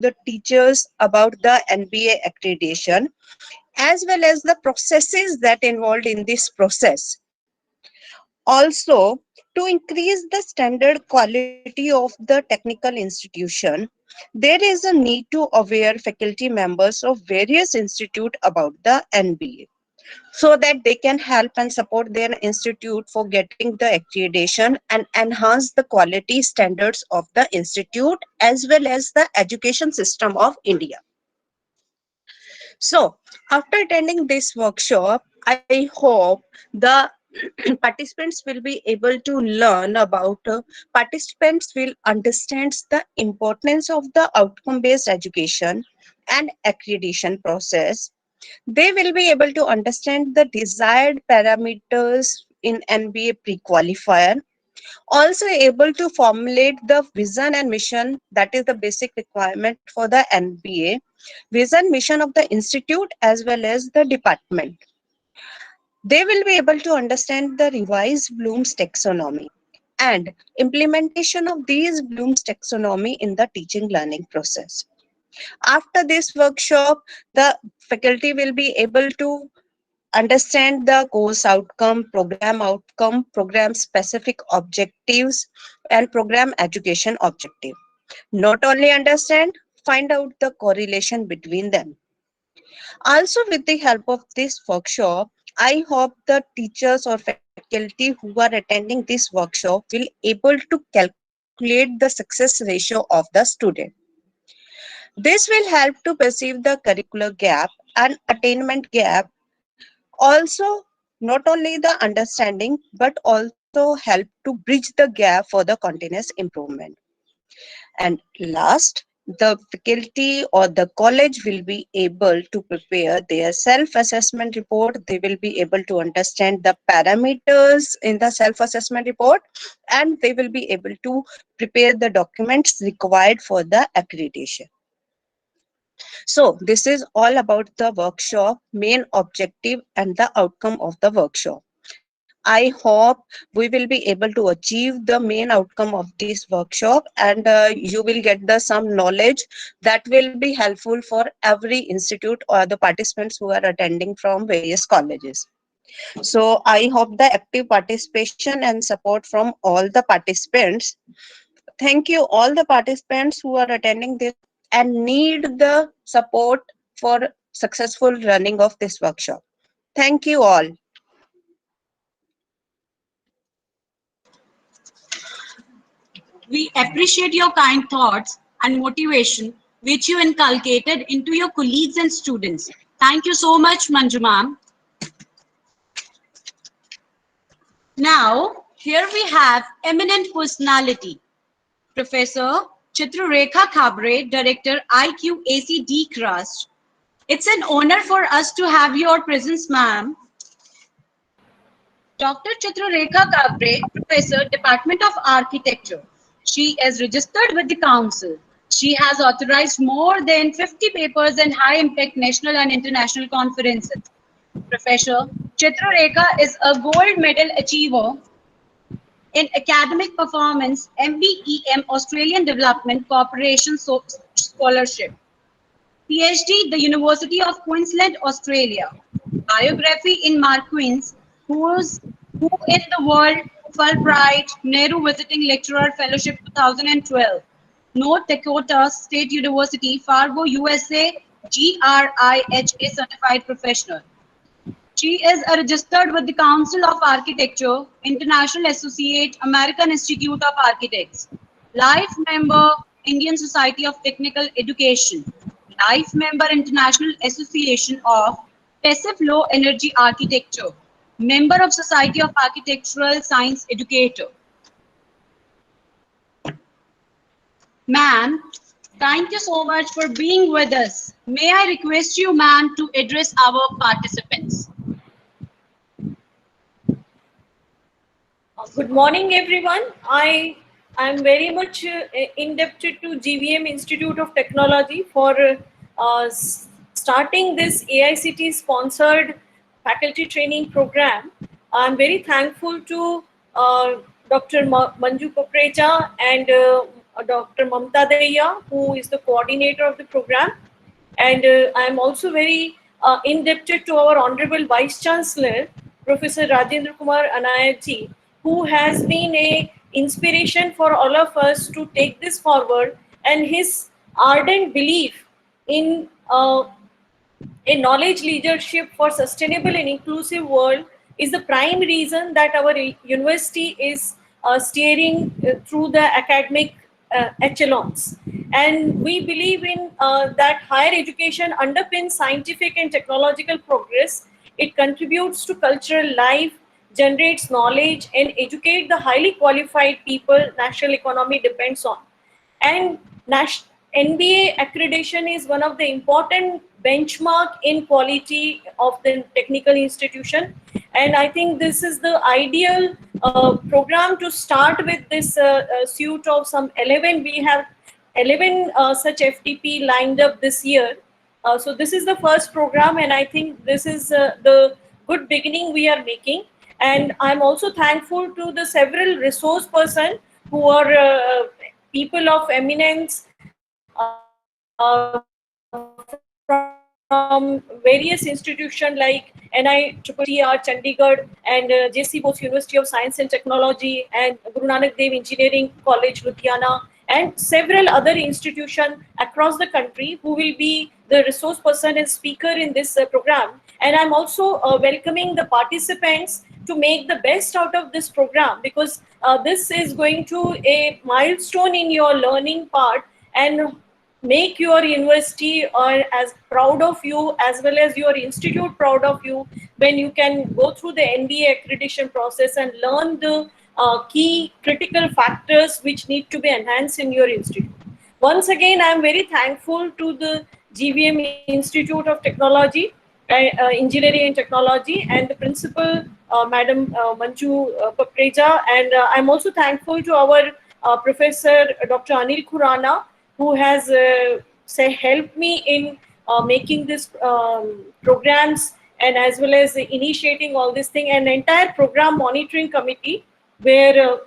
the teachers about the NBA accreditation as well as the processes that involved in this process. Also, to increase the standard quality of the technical institution, there is a need to aware faculty members of various institute about the NBA so that they can help and support their institute for getting the accreditation and enhance the quality standards of the institute as well as the education system of India. So, after attending this workshop, I hope the participants will be able to learn about participants will understand the importance of the outcome based education and accreditation process. They will be able to understand the desired parameters in NBA pre-qualifier, also able to formulate the vision and mission, that is the basic requirement for the NBA, vision mission of the institute as well as the department. They will be able to understand the revised Bloom's taxonomy and implementation of these Bloom's taxonomy in the teaching learning process. After this workshop, the faculty will be able to understand the course outcome, program specific objectives, and program education objective. Not only understand, find out the correlation between them. Also, with the help of this workshop, I hope the teachers or faculty who are attending this workshop will able to calculate the success ratio of the student. This will help to perceive the curricular gap and attainment gap. Also, not only the understanding, but also help to bridge the gap for the continuous improvement. And last, the faculty or the college will be able to prepare their self-assessment report. They will be able to understand the parameters in the self-assessment report, and they will be able to prepare the documents required for the accreditation. So this is all about the workshop, main objective and the outcome of the workshop. I hope we will be able to achieve the main outcome of this workshop, and you will get the some knowledge that will be helpful for every institute or the participants who are attending from various colleges. So I hope the active participation and support from all the participants. Thank you all the participants who are attending this and need the support for successful running of this workshop. Thank you all. We appreciate your kind thoughts and motivation which you inculcated into your colleagues and students. Thank you so much, Manju ma'am. Now, here we have eminent personality, Professor Chitrarekha Khabre, Director IQAC Crust. It's an honor for us to have your presence, ma'am. Dr. Chitrarekha Khabre, Professor, Department of Architecture. She is registered with the Council. She has authorized more than 50 papers in high-impact national and international conferences. Professor Chitrarekha is a gold medal achiever in academic performance, MBEM Australian Development Corporation Scholarship. PhD, the University of Queensland, Australia. Biography in Marquins, who in the world Fulbright Nehru Visiting Lecturer Fellowship 2012. North Dakota State University, Fargo, USA, GRIHA certified professional. She is registered with the Council of Architecture, International Associate, American Institute of Architects, Life Member, Indian Society of Technical Education, Life Member, International Association of Passive Low Energy Architecture, Member of Society of Architectural Science Educator. Ma'am, thank you so much for being with us. May I request you, ma'am, to address our participants. Good morning, everyone. I am very much indebted to GVM Institute of Technology for starting this AICT sponsored faculty training program. I'm very thankful to Dr. Manju Koprecha and Dr. Mamta Daya, who is the coordinator of the program. And I'm also very indebted to our Honorable Vice Chancellor, Professor Rajendra Kumar Anayat, who has been a inspiration for all of us to take this forward, and his ardent belief in a knowledge leadership for sustainable and inclusive world is the prime reason that our university is steering through the academic echelons. And we believe in that higher education underpins scientific and technological progress. It contributes to cultural life, generates knowledge, and educate the highly qualified people national economy depends on. And NBA accreditation is one of the important benchmark in quality of the technical institution. And I think this is the ideal program to start with this suite of some 11. We have 11 such FTP lined up this year. So this is the first program, and I think this is the good beginning we are making. And I'm also thankful to the several resource person who are people of eminence from various institutions like NITR Chandigarh and JC Bose University of Science and Technology and Guru Nanak Dev Engineering College Ludhiana and several other institutions across the country who will be the resource person and speaker in this program. And I'm also welcoming the participants to make the best out of this program, because this is going to a milestone in your learning part and make your university as proud of you as well as your institute proud of you when you can go through the NBA accreditation process and learn the key critical factors which need to be enhanced in your institute. Once again, I am very thankful to the GVM Institute of Technology, Engineering and Technology, and the principal, Madam Manju Papreja. And I'm also thankful to our Professor Dr. Anil Khurana, who has helped me in making this programs and as well as initiating all this thing, and entire program monitoring committee where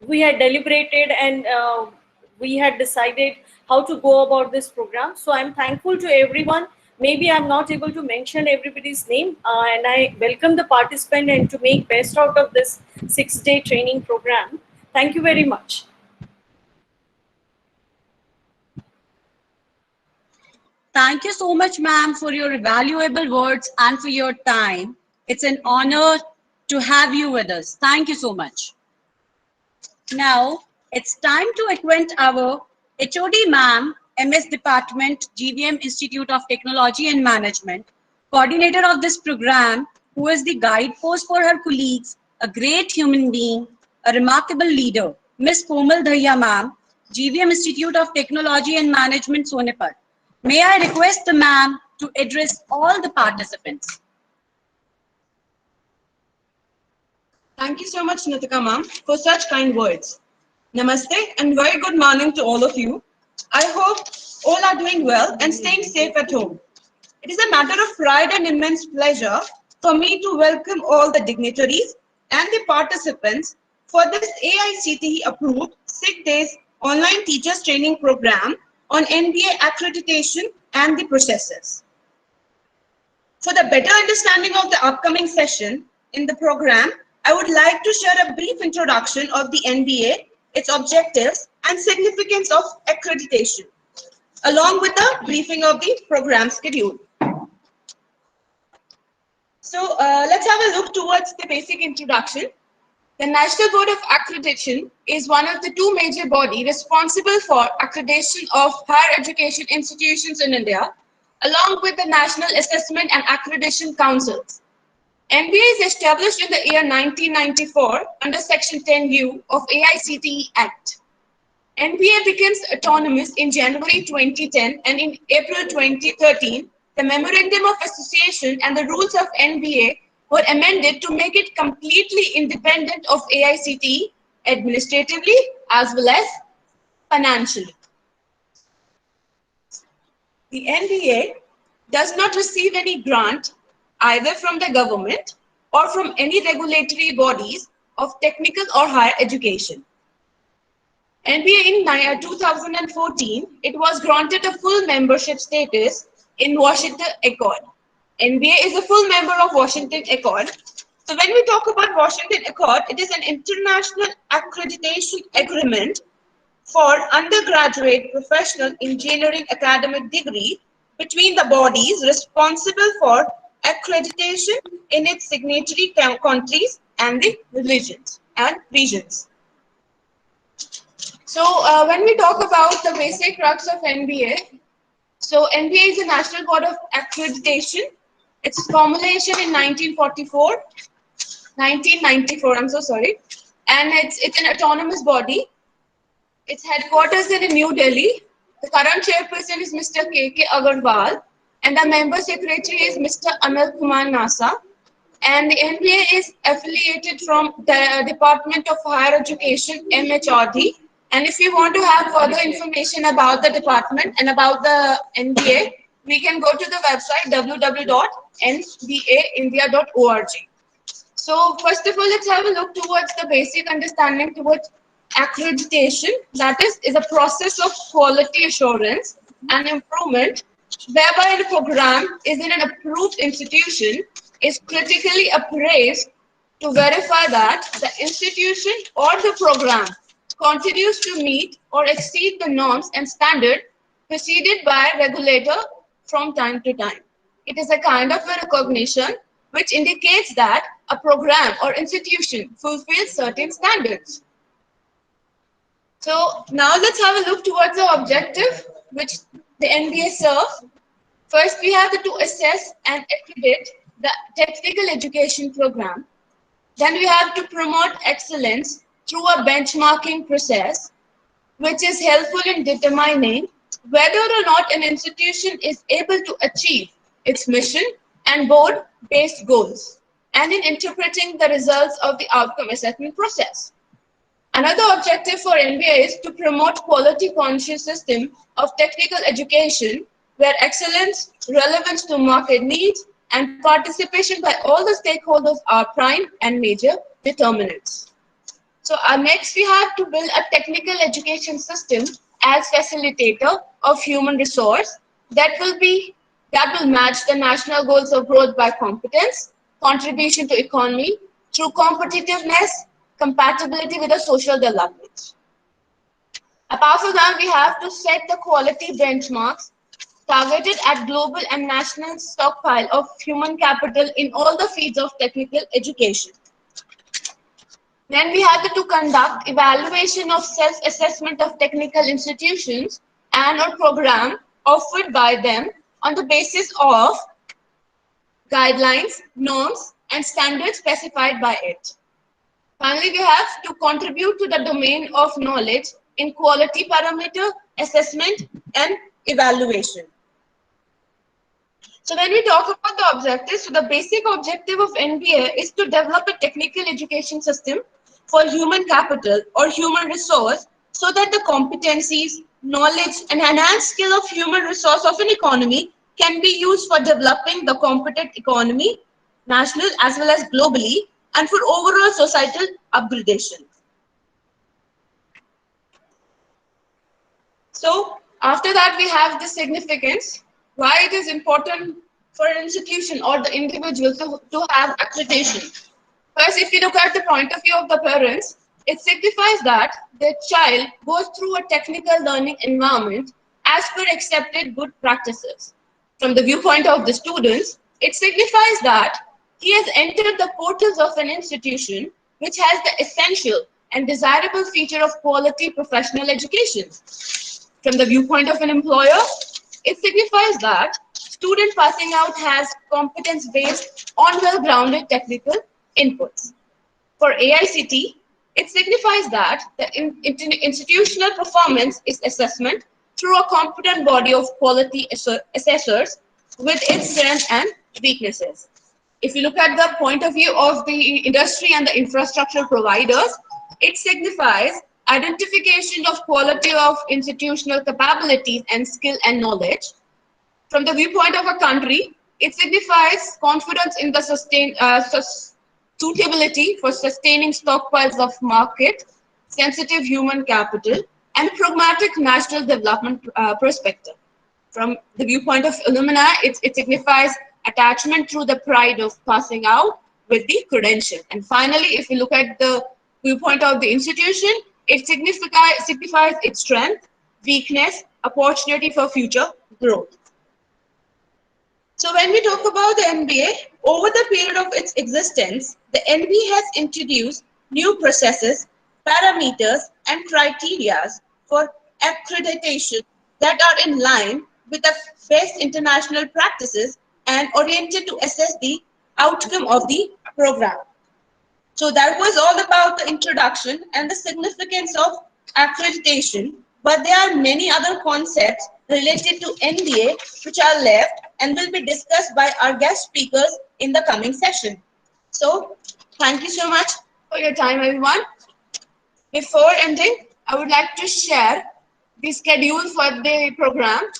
we had deliberated and we had decided how to go about this program. So I'm thankful to everyone. Maybe I'm not able to mention everybody's name, and I welcome the participant and to make best out of this 6-day training program. Thank you very much. Thank you so much, ma'am, for your valuable words and for your time. It's an honor to have you with us. Thank you so much. Now, it's time to acquaint our HOD ma'am, MS Department, GVM Institute of Technology and Management, coordinator of this program, who is the guidepost for her colleagues, a great human being, a remarkable leader, Miss Komal Dhaya ma'am, GVM Institute of Technology and Management, Sonipat. May I request the ma'am to address all the participants. Thank you so much, Nitika ma'am, for such kind words. Namaste and very good morning to all of you. I hope all are doing well and staying safe at home. It is a matter of pride and immense pleasure for me to welcome all the dignitaries and the participants for this AICTE approved 6 days online teachers training program on NBA accreditation and the processes. For the better understanding of the upcoming session in the program, I would like to share a brief introduction of the NBA, its objectives and significance of accreditation, along with the briefing of the program schedule. So let's have a look towards the basic introduction. The National Board of Accreditation is one of the two major bodies responsible for accreditation of higher education institutions in India, along with the National Assessment and Accreditation Councils. NBA is established in the year 1994 under Section 10U of AICTE Act. NBA becomes autonomous in January 2010, and in April 2013, the Memorandum of Association and the rules of NBA were amended to make it completely independent of AICTE administratively as well as financially. The NBA does not receive any grant either from the government or from any regulatory bodies of technical or higher education. NBA in 2014, it was granted a full membership status in Washington Accord. NBA is a full member of Washington Accord. So when we talk about Washington Accord, it is an international accreditation agreement for undergraduate professional engineering academic degree between the bodies responsible for accreditation in its signatory countries and the regions. So when we talk about the basic crux of NBA, so NBA is the National Board of Accreditation. Its formulation in 1994, I'm so sorry. And it's an autonomous body. Its headquarters in New Delhi. The current chairperson is Mr. K.K. Agarwal, and the member secretary is Mr. Anil Kumar Nasa. And the NBA is affiliated from the Department of Higher Education, MHRD. And if you want to have further information about the department and about the NBA, we can go to the website www.nbaindia.org. So first of all, let's have a look towards the basic understanding towards accreditation. That is a process of quality assurance and improvement whereby the program is in an approved institution is critically appraised to verify that the institution or the program continues to meet or exceed the norms and standard preceded by a regulator from time to time. It is a kind of a recognition which indicates that a program or institution fulfills certain standards. So now let's have a look towards the objective which the NBA serves. First, we have to assess and accredit the technical education program. Then we have to promote excellence through a benchmarking process, which is helpful in determining whether or not an institution is able to achieve its mission and board-based goals, and in interpreting the results of the outcome assessment process. Another objective for NBA is to promote quality-conscious system of technical education where excellence, relevance to market needs, and participation by all the stakeholders are prime and major determinants. So next we have to build a technical education system as facilitator of human resource that will match the national goals of growth by competence, contribution to economy through competitiveness, compatibility with the social development. Apart from that, we have to set the quality benchmarks targeted at global and national stockpile of human capital in all the fields of technical education. Then we had to conduct evaluation of self-assessment of technical institutions and or program offered by them on the basis of guidelines, norms, and standards specified by it. Finally, we have to contribute to the domain of knowledge in quality parameter, assessment, and evaluation. So when we talk about the objectives, so the basic objective of NBA is to develop a technical education system for human capital or human resource so that the competencies, knowledge, and enhanced skill of human resource of an economy can be used for developing the competent economy, national as well as globally, and for overall societal upgradation. So after that, we have the significance, why it is important for an institution or the individual to have accreditation. First, if you look at the point of view of the parents, it signifies that their child goes through a technical learning environment as per accepted good practices. From the viewpoint of the students, it signifies that he has entered the portals of an institution which has the essential and desirable feature of quality professional education. From the viewpoint of an employer, it signifies that student passing out has competence based on well-grounded technical inputs. For AICT, it signifies that the institutional performance is assessment through a competent body of quality assessors with its strengths and weaknesses. If you look at the point of view of the industry and the infrastructure providers, it signifies identification of quality of institutional capabilities and skill and knowledge. From the viewpoint of a country, it signifies confidence in the suitability for sustaining stockpiles of market sensitive human capital and a pragmatic national development perspective. From the viewpoint of alumni, it signifies attachment through the pride of passing out with the credential. And finally, if we look at the viewpoint of the institution, it signifies its strength, weakness, opportunity for future growth. So when we talk about the NBA, over the period of its existence, the NBA has introduced new processes, parameters, and criteria for accreditation that are in line with the best international practices and oriented to assess the outcome of the program. So that was all about the introduction and the significance of accreditation, but there are many other concepts related to NBA which are left and will be discussed by our guest speakers in the coming session. So thank you so much for your time, everyone. Before ending, I would like to share the schedule for the program.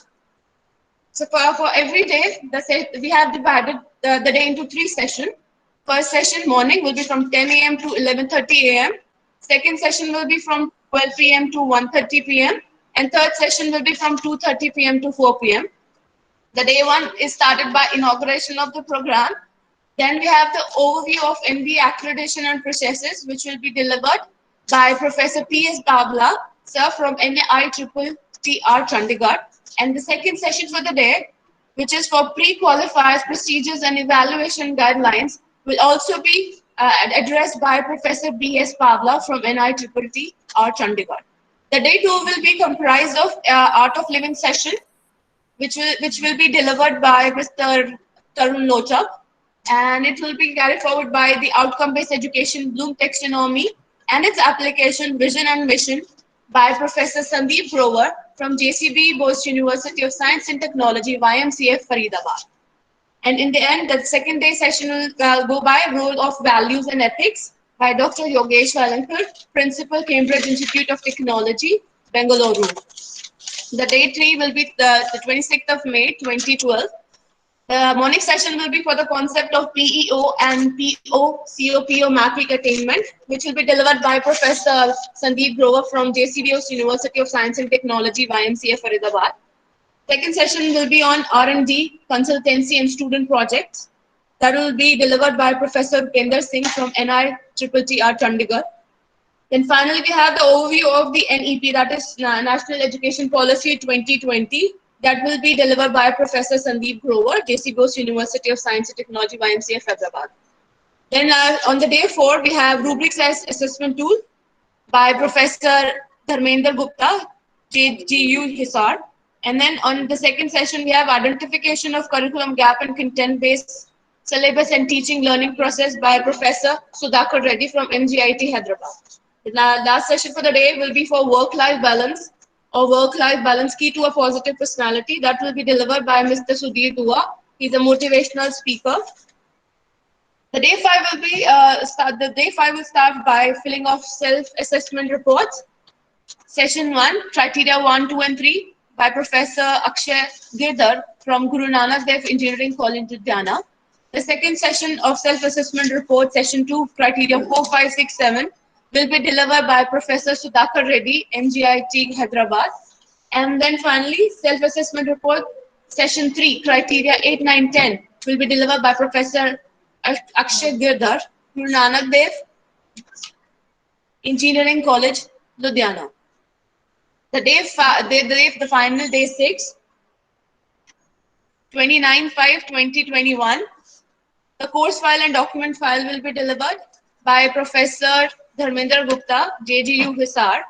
So for every day, we have divided the day into 3 sessions. First session morning will be from 10 a.m. to 11:30 a.m. Second session will be from 12 p.m. to 1:30 p.m. And third session will be from 2:30 p.m. to 4 p.m. The day one is started by inauguration of the program. Then we have the overview of NBA accreditation and processes, which will be delivered by Professor P.S. Babla, sir, from NITTR Chandigarh. And the second session for the day, which is for pre-qualifiers, procedures, and evaluation guidelines, will also be addressed by Professor B.S. Pavla from NITTR Chandigarh. The day 2 will be comprised of Art of Living session, which will be delivered by Mr. Tarun Lochak, and it will be carried forward by the outcome-based education Bloom taxonomy and its application vision and mission by Professor Sandeep Grover from JCB Bose University of Science and Technology, YMCA Faridabad. And in the end, the second day session will go by Role of Values and Ethics by Dr. Yogesh Valankar, Principal, Cambridge Institute of Technology, Bengaluru. The day 3 will be the 26th of May, 2012. The morning session will be for the concept of PEO and PO mapping attainment, which will be delivered by Professor Sandeep Grover from JCBOS University of Science and Technology, YMCA Faridabad. Second session will be on R&D, consultancy and student projects. That will be delivered by Professor Kender Singh from NITTR Chandigarh. Then finally, we have the overview of the NEP, that is National Education Policy 2020. That will be delivered by Professor Sandeep Grover, JC Bose University of Science and Technology, YMCA Hyderabad. Then on the day 4, we have rubrics as assessment tool by Professor Dharmender Gupta, JGU Hisar. And then on the second session, we have identification of curriculum gap and content-based syllabus and teaching learning process by Professor Sudhakar Reddy from MGIT Hyderabad. The last session for the day will be for work-life balance or work-life balance key to a positive personality. That will be delivered by Mr. Sudhir Dua. He's a motivational speaker. The day 5 will be will start by filling of self-assessment reports. Session 1, criteria 1, 2, and 3 by Professor Akshay Girdhar from Guru Nanak Dev Engineering College, Ludhiana. The second session of self-assessment report, session 2, criteria 4, 5, 6, 7, will be delivered by Professor Sudhakar Reddy, MGIT Hyderabad. And then finally, self-assessment report, session 3, criteria 8, 9, 10, will be delivered by Professor Akshay Girdhar, Guru Nanak Dev Engineering College, Ludhiana. The final day 6, 29/5/2021. The course file and document file will be delivered by Professor Dharmender Gupta, JGU Hisar.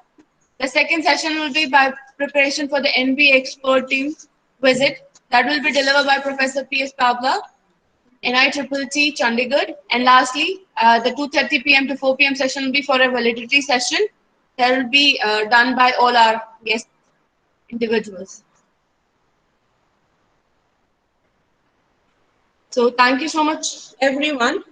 The second session will be by preparation for the NBA expert team visit. That will be delivered by Professor P.S. Pavla, NITTT Chandigarh. And lastly, the 2:30 p.m. to 4 p.m. session will be for a validity session. That will be done by all our guest individuals. So thank you so much, everyone.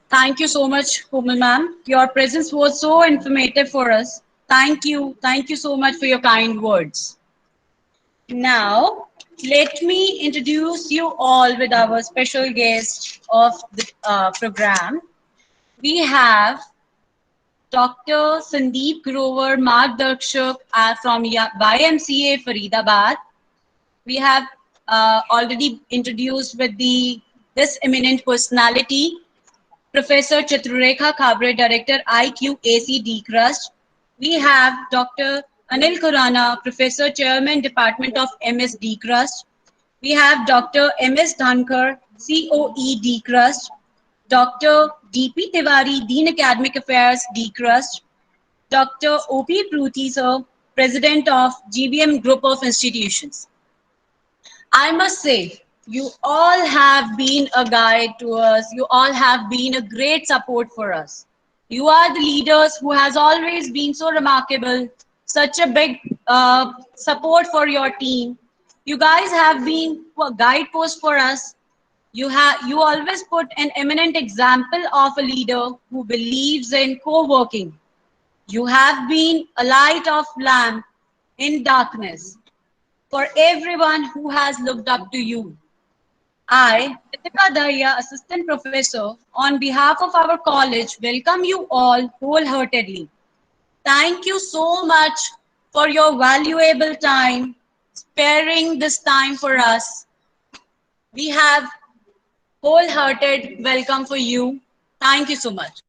Thank you so much, Komal ma'am. Your presence was so informative for us. Thank you. Thank you so much for your kind words. Now, let me introduce you all with our special guest of the program. We have Dr. Sandeep Grover, Margdarshak from YMCA Faridabad. We have already introduced with this eminent personality, Professor Chitrarekha Khabre, Director IQAC DCRUST. We have Dr. Anil Khurana, Professor Chairman Department of MS DCRUST. We have Dr. MS Dhankar, COE DCRUST. Dr. DP Tiwari, Dean Academic Affairs DCRUST. Dr. OP Pruthi, sir, President of GBM Group of Institutions. I must say, you all have been a guide to us. You all have been a great support for us. You are the leaders who has always been so remarkable, such a big support for your team. You guys have been a guidepost for us. You always put an eminent example of a leader who believes in co-working. You have been a light of lamp in darkness for everyone who has looked up to you. I, Ritika Dahiya, Assistant Professor, on behalf of our college, welcome you all wholeheartedly. Thank you so much for your valuable time, sparing this time for us. We have wholehearted welcome for you. Thank you so much.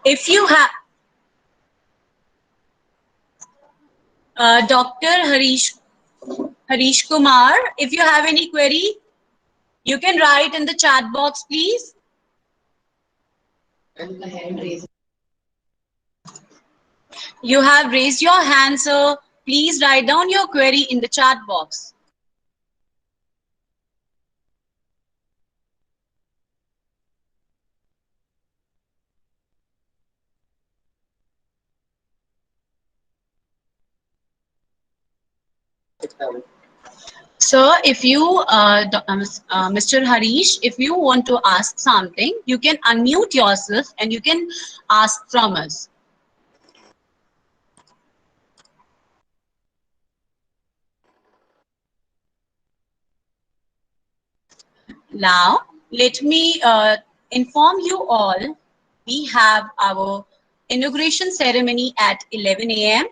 If you have Dr. Harish Kumar, if you have any query, you can write in the chat box, please. You have raised your hand, sir. Please write down your query in the chat box. Sir, if you, Mr. Harish, if you want to ask something, you can unmute yourself and you can ask from us. Now, let me inform you all, we have our inauguration ceremony at 11 a.m.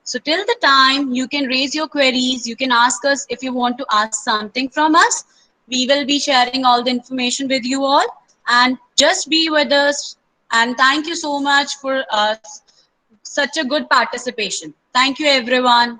So till the time, you can raise your queries, you can ask us if you want to ask something from us. We will be sharing all the information with you all, and just be with us. And thank you so much for such a good participation. Thank you, everyone.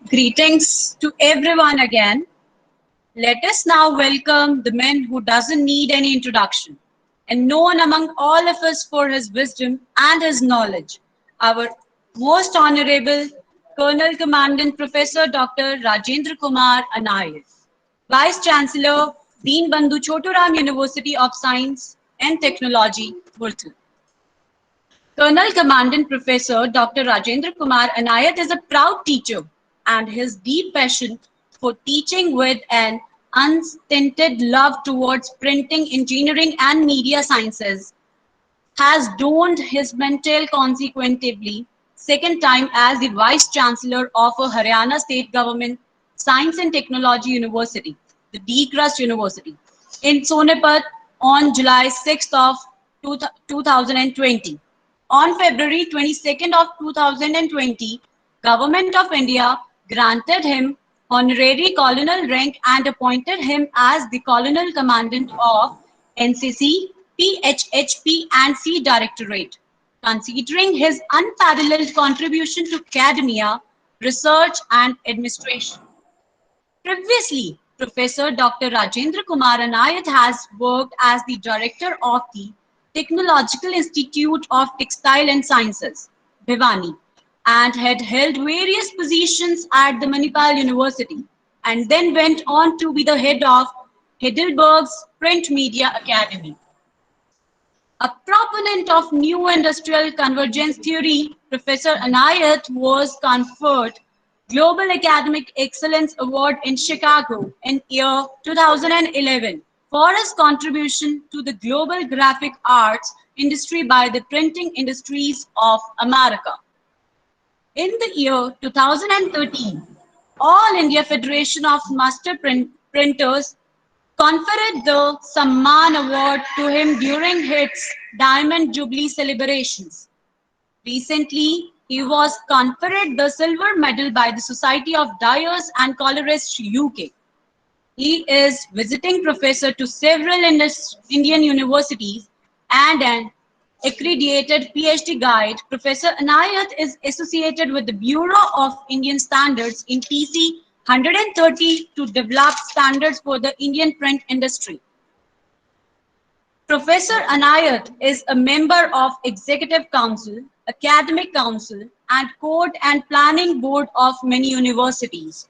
Greetings to everyone again. Let us now welcome the man who doesn't need any introduction and known among all of us for his wisdom and his knowledge, our most honorable Colonel Commandant Professor Dr. Rajendra Kumar Anayar, Vice Chancellor, Deen Bandhu Choturam University of Science and Technology, Murthal. Colonel Commandant Professor Dr. Rajendra Kumar Anayat is a proud teacher, and his deep passion for teaching with an unstinted love towards printing, engineering, and media sciences has donned his mantle consequently second time as the Vice Chancellor of a Haryana State Government Science and Technology University, the DCRUST University, in Sonipat on July 6th of 2020. On February 22nd of 2020, Government of India granted him honorary colonel rank and appointed him as the Colonel Commandant of NCC, PHHP and C Directorate. Considering his unparalleled contribution to academia, research and administration. Previously, Professor Dr. Rajendra Kumar Anayat has worked as the director of the Technological Institute of Textile and Sciences, Bhiwani, and had held various positions at the Manipal University, and then went on to be the head of Heidelberg's Print Media Academy. A proponent of new industrial convergence theory, Professor Anayat was conferred Global Academic Excellence Award in Chicago in year 2011 for his contribution to the global graphic arts industry by the Printing Industries of America. In the year 2013, All India Federation of Master Printers conferred the Samman Award to him during its Diamond Jubilee celebrations. Recently, he was conferred the Silver Medal by the Society of Dyers and Colorists UK. He is visiting professor to several Indian universities and an accredited PhD guide. Professor Anayat is associated with the Bureau of Indian Standards in PC 130 to develop standards for the Indian print industry. Professor Anayat is a member of Executive Council, Academic Council, and Code and Planning Board of many universities.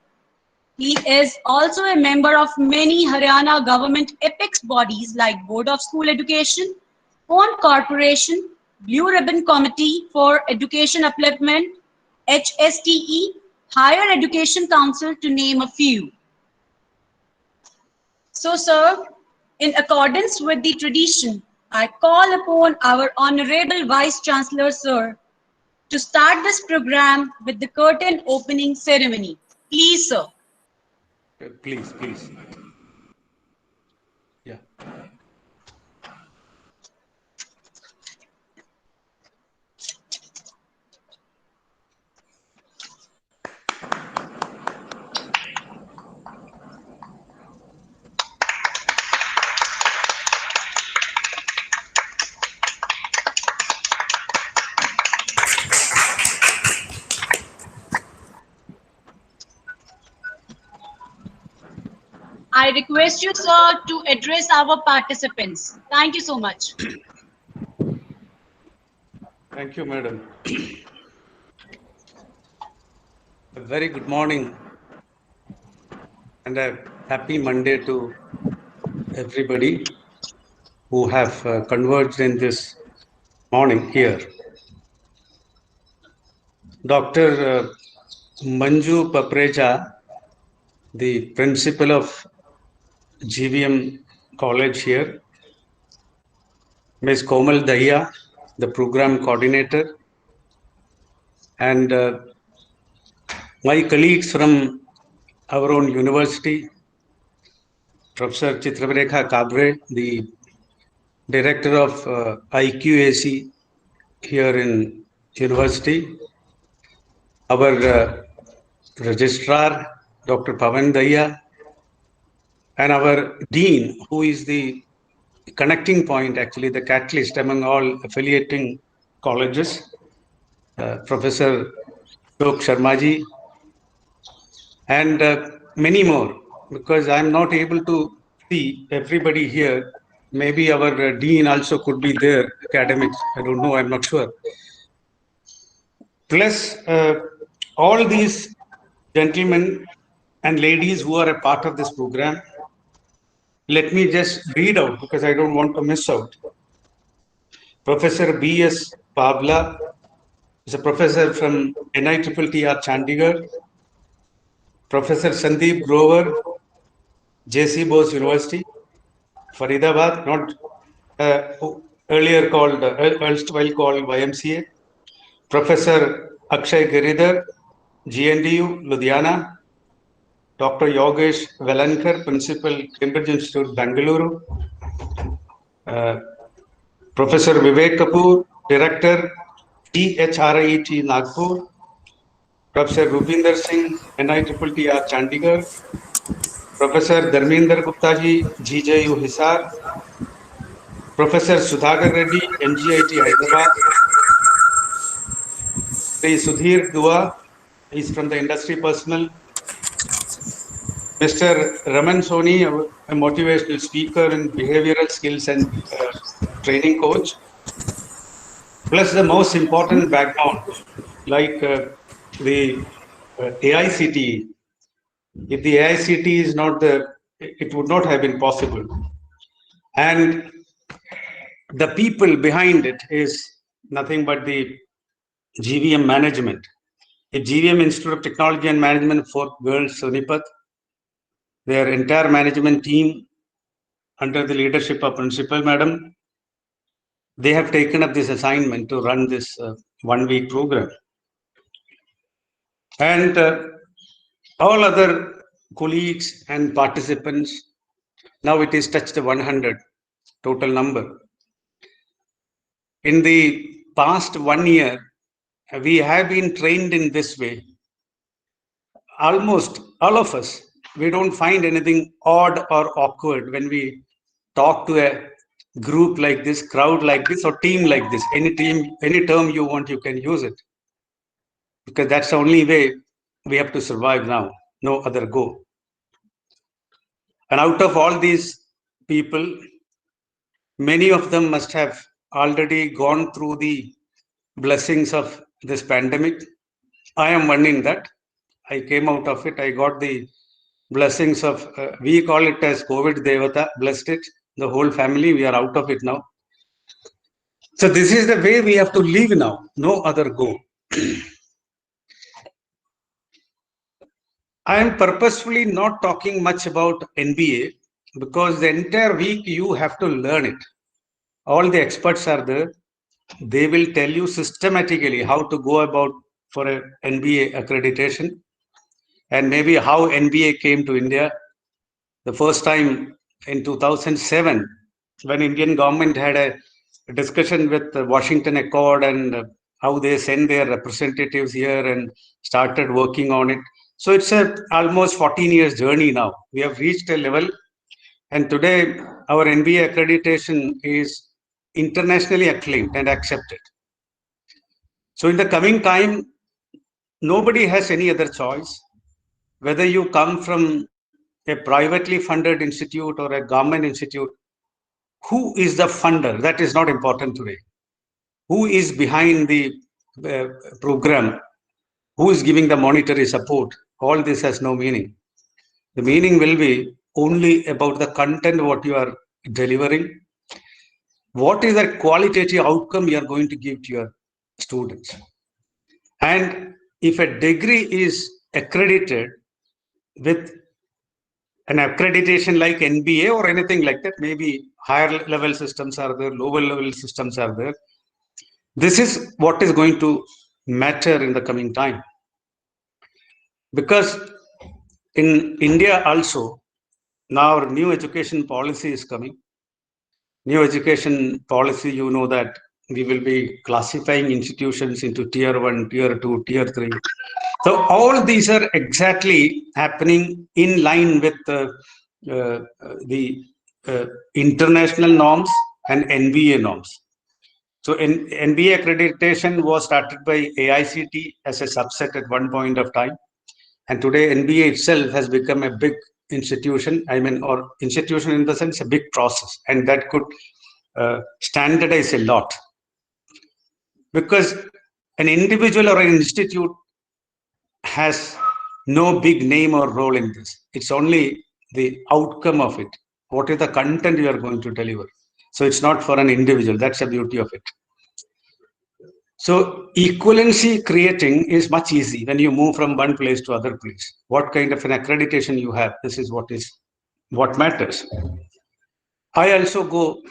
He is also a member of many Haryana government apex bodies like Board of School Education, Phone Corporation, Blue Ribbon Committee for Education Upliftment, HSTE, Higher Education Council, to name a few. So, sir, in accordance with the tradition, I call upon our Honorable Vice Chancellor, sir, to start this program with the curtain opening ceremony. Please, sir. Please, please. Yeah. I request you, sir, to address our participants. Thank you so much. Thank you, madam. A very good morning and a happy Monday to everybody who have converged in this morning here. Dr. Manju Papreja, the principal of GVM College here, Ms. Komal Dahiya, the program coordinator, and my colleagues from our own university, Professor Chitrarekha Kabre, the director of IQAC here in university, our registrar, Dr. Pavan Dahiya, and our dean, who is the connecting point, actually the catalyst among all affiliating colleges, Professor Shok Sharmaji, and many more, because I'm not able to see everybody here. Maybe our dean also could be there, academics, I don't know, I'm not sure. Plus, all these gentlemen and ladies who are a part of this program, let me just read out because I don't want to miss out. Professor B.S. Pavla is a professor from NITTR Chandigarh. Professor Sandeep Grover, J.C. Bose University, Faridabad, not earlier called, erstwhile called YMCA. Professor Akshay Giridhar, GNDU, Ludhiana. Dr. Yogesh Velankar, Principal, Cambridge Institute, Bangalore. Professor Vivek Kapoor, Director, THRIT, Nagpur. Professor Rupinder Singh, NITTR, Chandigarh. Professor Dharmender Gupta ji, GJU, Hisar. Professor Sudhagar Reddy, MGIT, Hyderabad. Sri Sudhir Dua, he's from the industry personnel. Mr. Raman Soni, a motivational speaker and behavioral skills and training coach. Plus the most important background, like the AICTE. If the AICTE is not there, it would not have been possible. And the people behind it is nothing but the GVM management. The GVM Institute of Technology and Management for Girls, Sonipat, their entire management team under the leadership of Principal Madam, they have taken up this assignment to run this 1 week program. And all other colleagues and participants, now it is touched the 100 total number. In the past 1 year, we have been trained in this way. Almost all of us, we don't find anything odd or awkward when we talk to a group like this, crowd like this, or team like this. Any team, any term you want, you can use it. Because that's the only way we have to survive now. No other go. And out of all these people, many of them must have already gone through the blessings of this pandemic. I am one in that. I came out of it. I got the blessings of, we call it as COVID Devata, blessed it. The whole family, we are out of it now. So this is the way we have to live now. No other go. I am purposefully not talking much about NBA because the entire week you have to learn it. All the experts are there. They will tell you systematically how to go about for an NBA accreditation and maybe how NBA came to India. The first time in 2007, when Indian government had a discussion with the Washington Accord and how they send their representatives here and started working on it. So it's a almost 14 years journey now. We have reached a level, and today our NBA accreditation is internationally acclaimed and accepted. So in the coming time, nobody has any other choice. Whether you come from a privately funded institute or a government institute, who is the funder? That is not important today. Who is behind the program? Who is giving the monetary support? All this has no meaning. The meaning will be only about the content, what you are delivering. What is the qualitative outcome you are going to give to your students? And if a degree is accredited with an accreditation like NBA or anything like that, maybe higher level systems are there, lower level systems are there. This is what is going to matter in the coming time. Because in India also, now our new education policy is coming. New education policy, you know that we will be classifying institutions into tier 1, tier 2, tier 3. So all these are exactly happening in line with the international norms and NBA norms. So NBA accreditation was started by AICTE as a subset at one point of time. And today NBA itself has become a big institution, or institution in the sense a big process, and that could standardize a lot. Because an individual or an institute has no big name or role in this. It's only the outcome of it. What is the content you are going to deliver? So it's not for an individual. That's the beauty of it. So equivalency creating is much easy when you move from one place to other place. What kind of an accreditation you have, this is what matters. I also go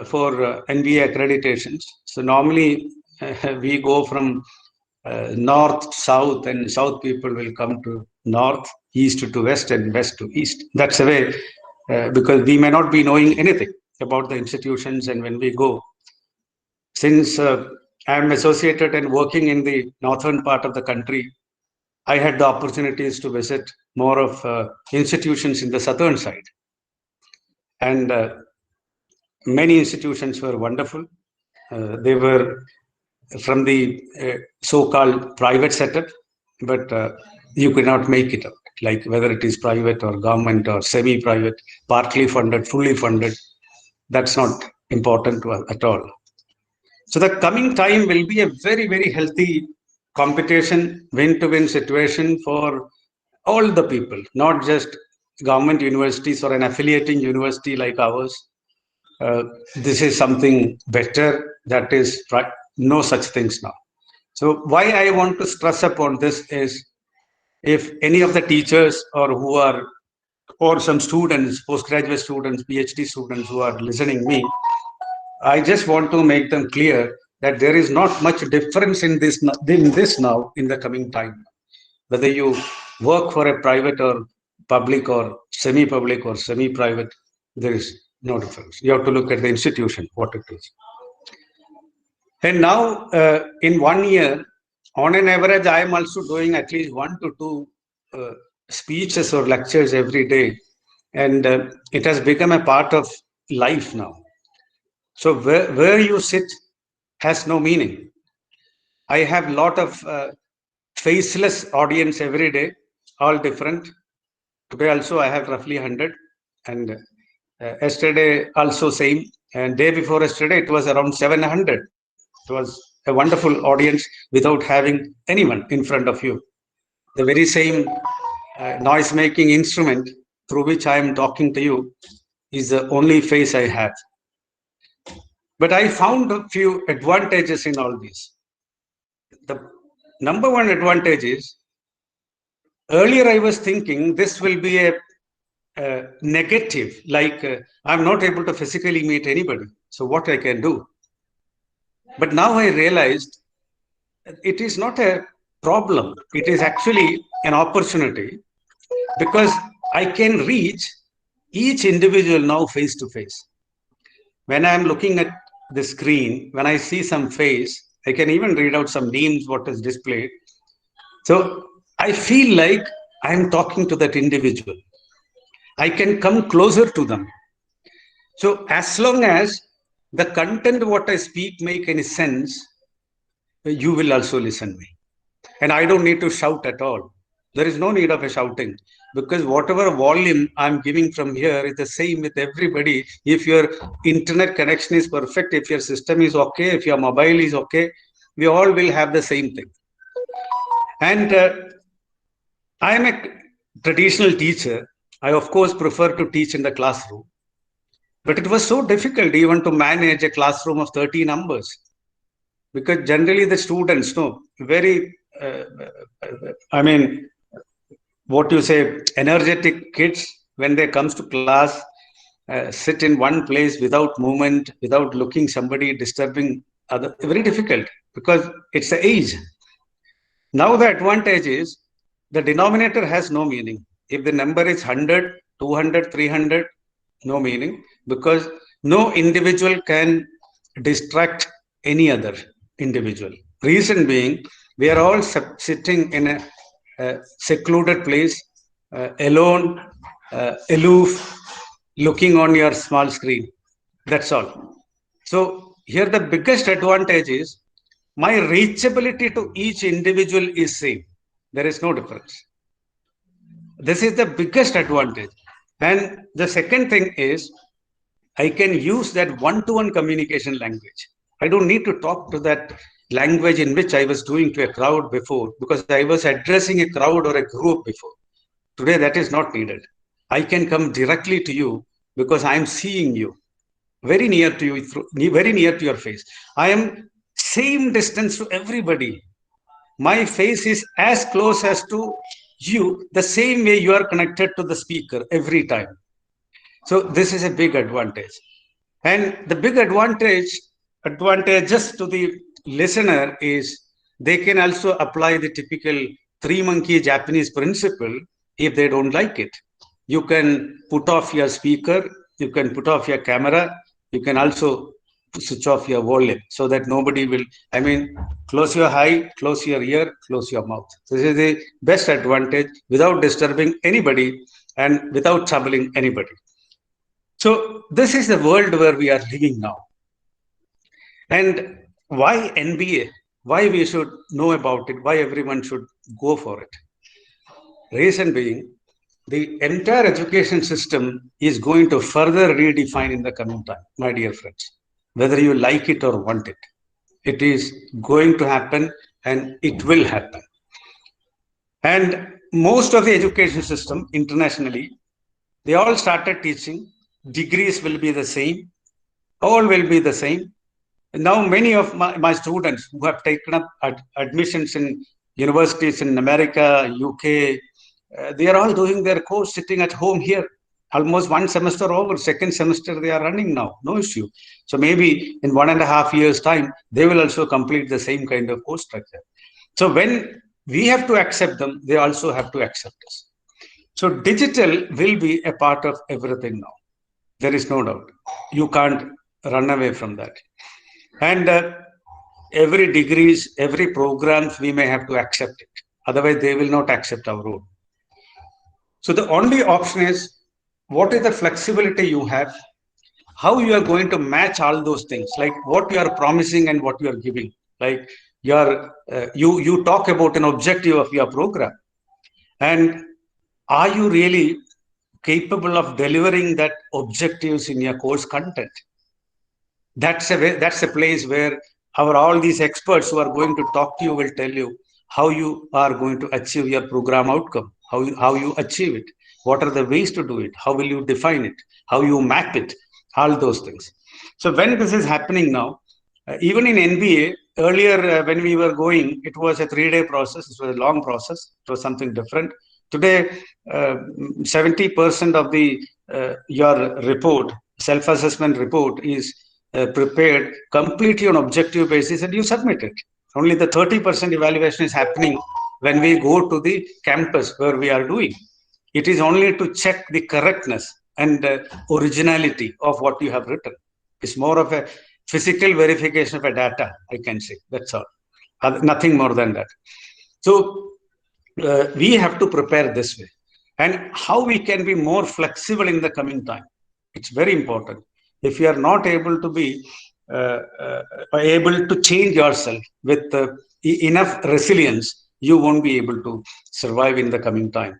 for NBA accreditations. So normally we go from north, south, and south people will come to north, east to west, and west to east. That's the way, because we may not be knowing anything about the institutions. And when we go, since I'm associated and working in the northern part of the country, I had the opportunities to visit more of institutions in the southern side. And many institutions were wonderful. They were from the so-called private setup, but you could not make it out, like whether it is private or government or semi-private, partly funded, fully funded. That's not important to us at all. So the coming time will be a very, very healthy competition, win-to-win situation for all the people, not just government universities or an affiliating university like ours. This is something better. That is no such things now. So why I want to stress upon this is, if any of the teachers or some students, postgraduate students, PhD students who are listening me, I just want to make them clear that there is not much difference in this now in the coming time. Whether you work for a private or public or semi-public or semi-private, there is no difference. You have to look at the institution, what it is. And now, in 1 year, on an average, I am also doing at least 1 to 2 speeches or lectures every day. And it has become a part of life now. So where you sit has no meaning. I have a lot of faceless audience every day, all different. Today also I have roughly 100. And yesterday also same. And day before yesterday, it was around 700. It was a wonderful audience without having anyone in front of you. The very same noise-making instrument through which I am talking to you is the only face I have. But I found a few advantages in all this. The number one advantage is, earlier I was thinking this will be a negative, like I'm not able to physically meet anybody, so what I can do. But now I realized it is not a problem. It is actually an opportunity, because I can reach each individual now face to face. When I'm looking at the screen, when I see some face, I can even read out some names, what is displayed. So I feel like I'm talking to that individual. I can come closer to them. So as long as the content what I speak make any sense, you will also listen me. And I don't need to shout at all. There is no need of a shouting, because whatever volume I'm giving from here is the same with everybody. If your internet connection is perfect, if your system is okay, if your mobile is okay, we all will have the same thing. And I am a traditional teacher. I, of course, prefer to teach in the classroom. But it was so difficult even to manage a classroom of 30 numbers, because generally the students know very, what you say, energetic kids, when they comes to class, sit in one place without movement, without looking somebody, disturbing other, very difficult, because it's the age. Now the advantage is the denominator has no meaning. If the number is 100, 200, 300, no meaning, because no individual can distract any other individual. Reason being, we are all sitting in a secluded place, alone, aloof, looking on your small screen. That's all. So here the biggest advantage is my reachability to each individual is same. There is no difference. This is the biggest advantage. And the second thing is, I can use that one-to-one communication language. I don't need to talk to that language in which I was doing to a crowd before, because I was addressing a crowd or a group before. Today, that is not needed. I can come directly to you because I am seeing you very near to you, very near to your face. I am same distance to everybody. My face is as close as to you, the same way you are connected to the speaker every time. So this is a big advantage. And the big advantages to the listener is they can also apply the typical three monkey Japanese principle if they don't like it. You can put off your speaker, you can put off your camera, you can also switch off your volume so that nobody will, close your eye, close your ear, close your mouth. This is the best advantage without disturbing anybody and without troubling anybody. So this is the world where we are living now. And why NBA? Why we should know about it? Why everyone should go for it? Reason being, the entire education system is going to further redefine in the coming time, my dear friends, whether you like it or want it. It is going to happen and it will happen. And most of the education system internationally, they all started teaching. Degrees will be the same. All will be the same. Now, many of my students who have taken up admissions in universities in America, UK, they are all doing their course sitting at home here. Almost one semester over, second semester they are running now, no issue. So maybe in 1.5 years' time, they will also complete the same kind of course structure. So when we have to accept them, they also have to accept us. So digital will be a part of everything now. There is no doubt. You can't run away from that. And every degrees, every programs, we may have to accept it. Otherwise, they will not accept our own. So the only option is, what is the flexibility you have? How you are going to match all those things, like what you are promising and what you are giving. Like you talk about an objective of your program. And are you really capable of delivering that objectives in your course content? That's a place where all these experts who are going to talk to you will tell you how you are going to achieve your program outcome, how you achieve it, what are the ways to do it, how will you define it, how you map it, all those things. So when this is happening now, even in NBA, earlier when we were going, it was a 3-day process. It was a long process. It was something different. Today, 70% of the your report, self-assessment report, is prepared completely on objective basis, and you submit it. Only the 30% evaluation is happening when we go to the campus where we are doing. It is only to check the correctness and originality of what you have written. It's more of a physical verification of a data, I can say. That's all. Nothing more than that. So we have to prepare this way. And how we can be more flexible in the coming time. It's very important. If you are not able to be able to change yourself with enough resilience, you won't be able to survive in the coming time.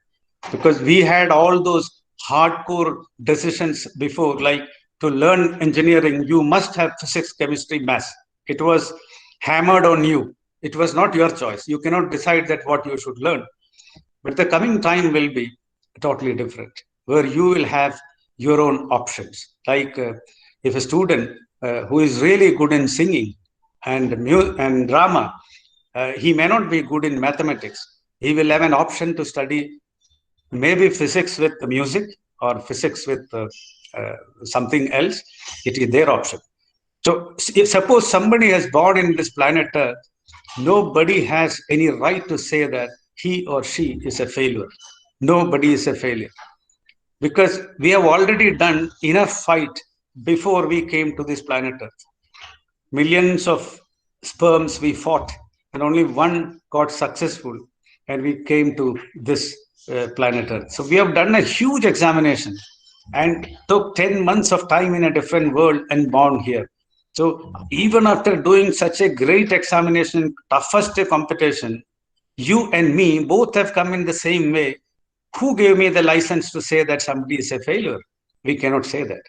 Because we had all those hardcore decisions before, like to learn engineering, you must have physics, chemistry, maths. It was hammered on you. It was not your choice. You cannot decide that what you should learn. But the coming time will be totally different, where you will have your own options. Like if a student who is really good in singing and drama, he may not be good in mathematics. He will have an option to study maybe physics with music or physics with something else. It is their option. So if suppose somebody has born in this planet Earth, nobody has any right to say that he or she is a failure. Nobody is a failure. Because we have already done enough fight before we came to this planet Earth. Millions of sperms we fought, and only one got successful, and we came to this planet Earth. So we have done a huge examination and took 10 months of time in a different world and born here. So even after doing such a great examination, toughest competition, you and me both have come in the same way. Who gave me the license to say that somebody is a failure? We cannot say that.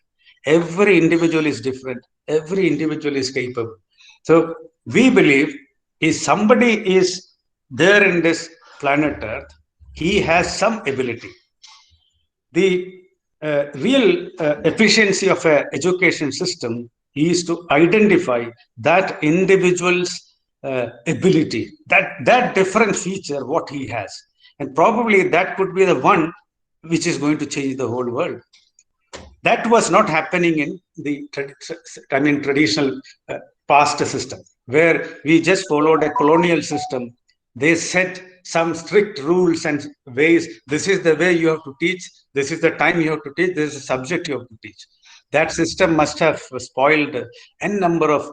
Every individual is different. Every individual is capable. So we believe if somebody is there in this planet Earth, he has some ability. The real efficiency of an education system is to identify that individual's ability, that different feature, what he has. And probably that could be the one which is going to change the whole world. That was not happening in the traditional past system, where we just followed a colonial system. They set some strict rules and ways. This is the way you have to teach. This is the time you have to teach. This is the subject you have to teach. That system must have spoiled n number of,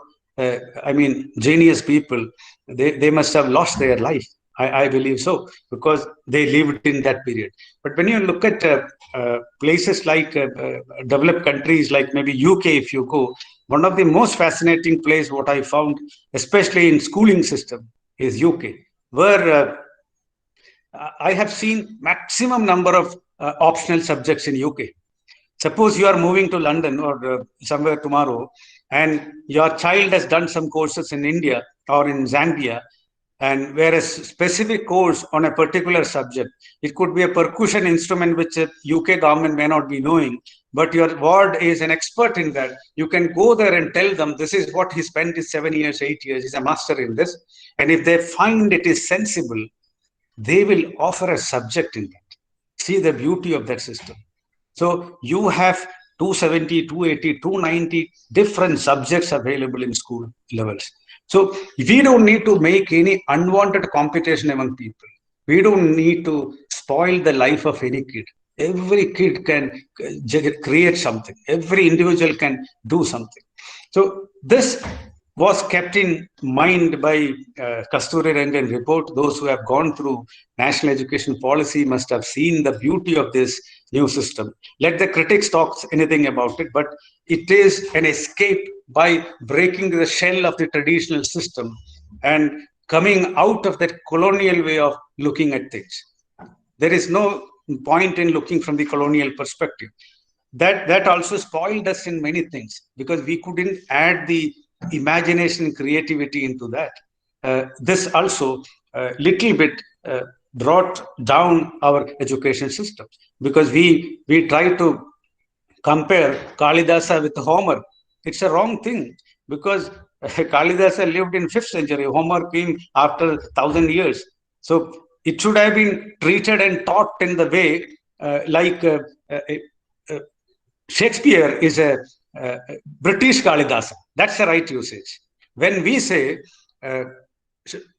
genius people. They must have lost their life. I believe so, because they lived in that period. But when you look at places like developed countries, like maybe UK, if you go, one of the most fascinating places, what I found, especially in schooling system, is UK, where I have seen maximum number of optional subjects in UK. Suppose you are moving to London or somewhere tomorrow, and your child has done some courses in India or in Zambia, and whereas specific course on a particular subject, it could be a percussion instrument which a UK government may not be knowing, but your ward is an expert in that. You can go there and tell them this is what he spent his 7 years, 8 years. He's a master in this. And if they find it is sensible, they will offer a subject in that. See the beauty of that system. So you have 270, 280, 290 different subjects available in school levels. So we don't need to make any unwanted competition among people. We don't need to spoil the life of any kid. Every kid can create something. Every individual can do something. So this was kept in mind by Kasturi Rangan report. Those who have gone through national education policy must have seen the beauty of this new system. Let the critics talk anything about it, but it is an escape by breaking the shell of the traditional system and coming out of that colonial way of looking at things. There is no point in looking from the colonial perspective. That also spoiled us in many things, because we couldn't add the imagination and creativity into that. This also little bit brought down our education system, because we try to compare Kalidasa with Homer. It's a wrong thing, because Kalidasa lived in 5th century. Homer came after 1,000 years. So it should have been treated and taught in the way Shakespeare is a British Kalidasa. That's the right usage. When we say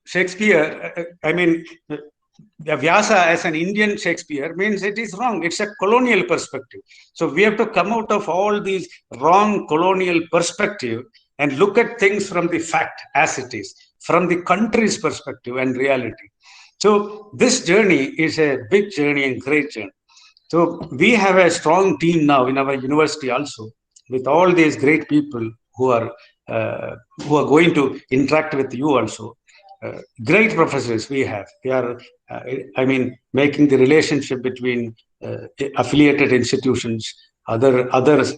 Shakespeare, Vyasa as an Indian Shakespeare, means it is wrong. It's a colonial perspective. So we have to come out of all these wrong colonial perspective and look at things from the fact as it is, from the country's perspective and reality. So this journey is a big journey and great journey. So we have a strong team now in our university also, with all these great people who are going to interact with you also. Great professors we have. They are, making the relationship between affiliated institutions, others.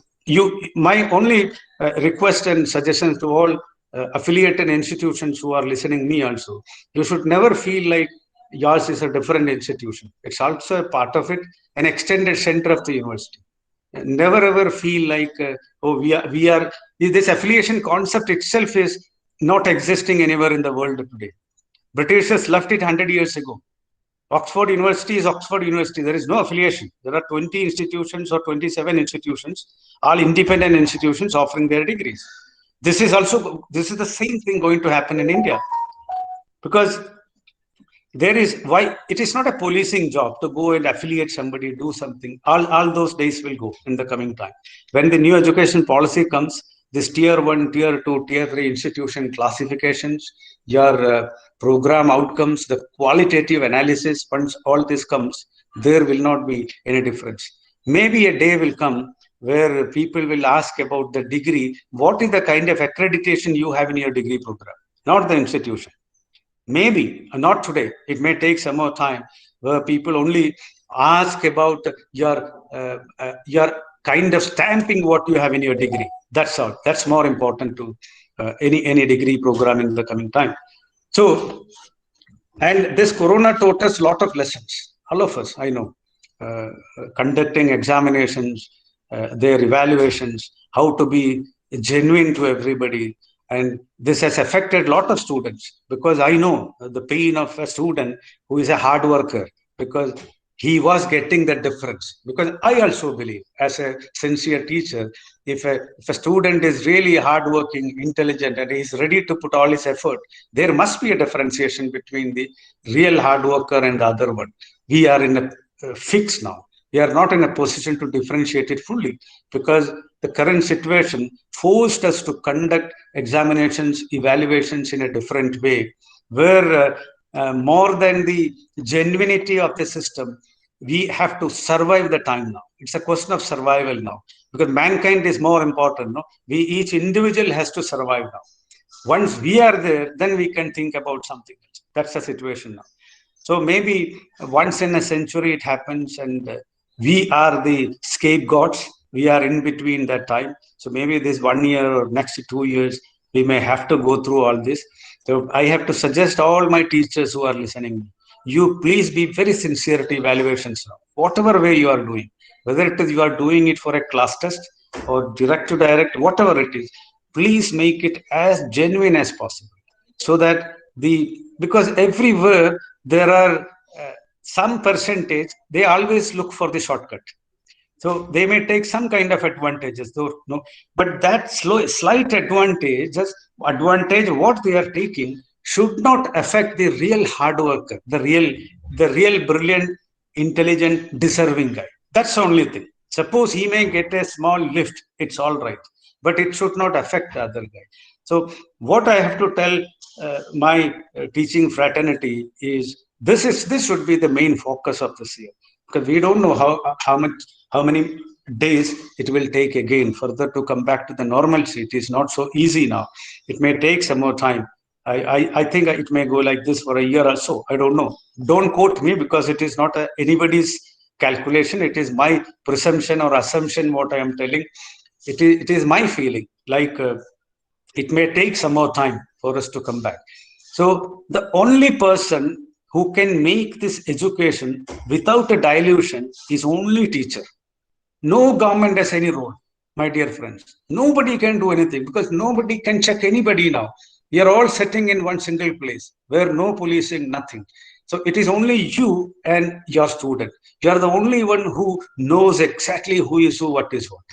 My only request and suggestion to all affiliated institutions who are listening me also, you should never feel like yours is a different institution. It's also a part of it, an extended center of the university. Never ever feel like, we are, this affiliation concept itself is not existing anywhere in the world today. Britishers left it 100 years ago. Oxford University is Oxford University. There is no affiliation. There are 20 institutions or 27 institutions, all independent institutions offering their degrees. This is the same thing going to happen in India. Because it is not a policing job to go and affiliate somebody, do something. All those days will go in the coming time. When the new education policy comes, this tier 1, tier 2, tier 3 institution classifications, your program outcomes, the qualitative analysis, once all this comes, there will not be any difference. Maybe a day will come where people will ask about the degree. What is the kind of accreditation you have in your degree program? Not the institution. Maybe, not today. It may take some more time, where people only ask about your kind of stamping what you have in your degree. That's all. That's more important to any degree program in the coming time. So, and this Corona taught us a lot of lessons. All of us, I know. conducting examinations, their evaluations, how to be genuine to everybody. And this has affected a lot of students, because I know the pain of a student who is a hard worker, because he was getting the difference. Because I also believe, as a sincere teacher, if a student is really hardworking, intelligent, and is ready to put all his effort, there must be a differentiation between the real hard worker and the other one. We are in a fix now. We are not in a position to differentiate it fully, because the current situation forced us to conduct examinations, evaluations in a different way, where more than the genuinity of the system, we have to survive the time now. It's a question of survival now, because mankind is more important. No, each individual has to survive now. Once we are there, then we can think about something else. That's the situation now. So maybe once in a century it happens, and we are the scapegoats. We are in between that time. So maybe this 1 year or next 2 years, we may have to go through all this. So I have to suggest all my teachers who are listening, you please be very sincere to evaluations now, whatever way you are doing, whether it is you are doing it for a class test or direct to direct, whatever it is, please make it as genuine as possible, so that because everywhere there are some percentage, they always look for the shortcut. So they may take some kind of advantages, though, no, but that slight advantage, what they are taking should not affect the real hard worker, the real brilliant, intelligent, deserving guy. That's the only thing. Suppose he may get a small lift, it's all right, but it should not affect the other guy. So what I have to tell my teaching fraternity is this should be the main focus of this year, because we don't know how many days it will take again further to come back to the normalcy. It is not so easy now. It may take some more time. I think it may go like this for a year or so. I don't know. Don't quote me, because it is not anybody's calculation. It is my presumption or assumption what I am telling. It is my feeling, like it may take some more time for us to come back. So the only person who can make this education without a dilution is only teacher. No government has any role, my dear friends. Nobody can do anything, because nobody can check anybody now. We are all sitting in one single place where no policing, nothing. So it is only you and your student. You are the only one who knows exactly who is who, what is what.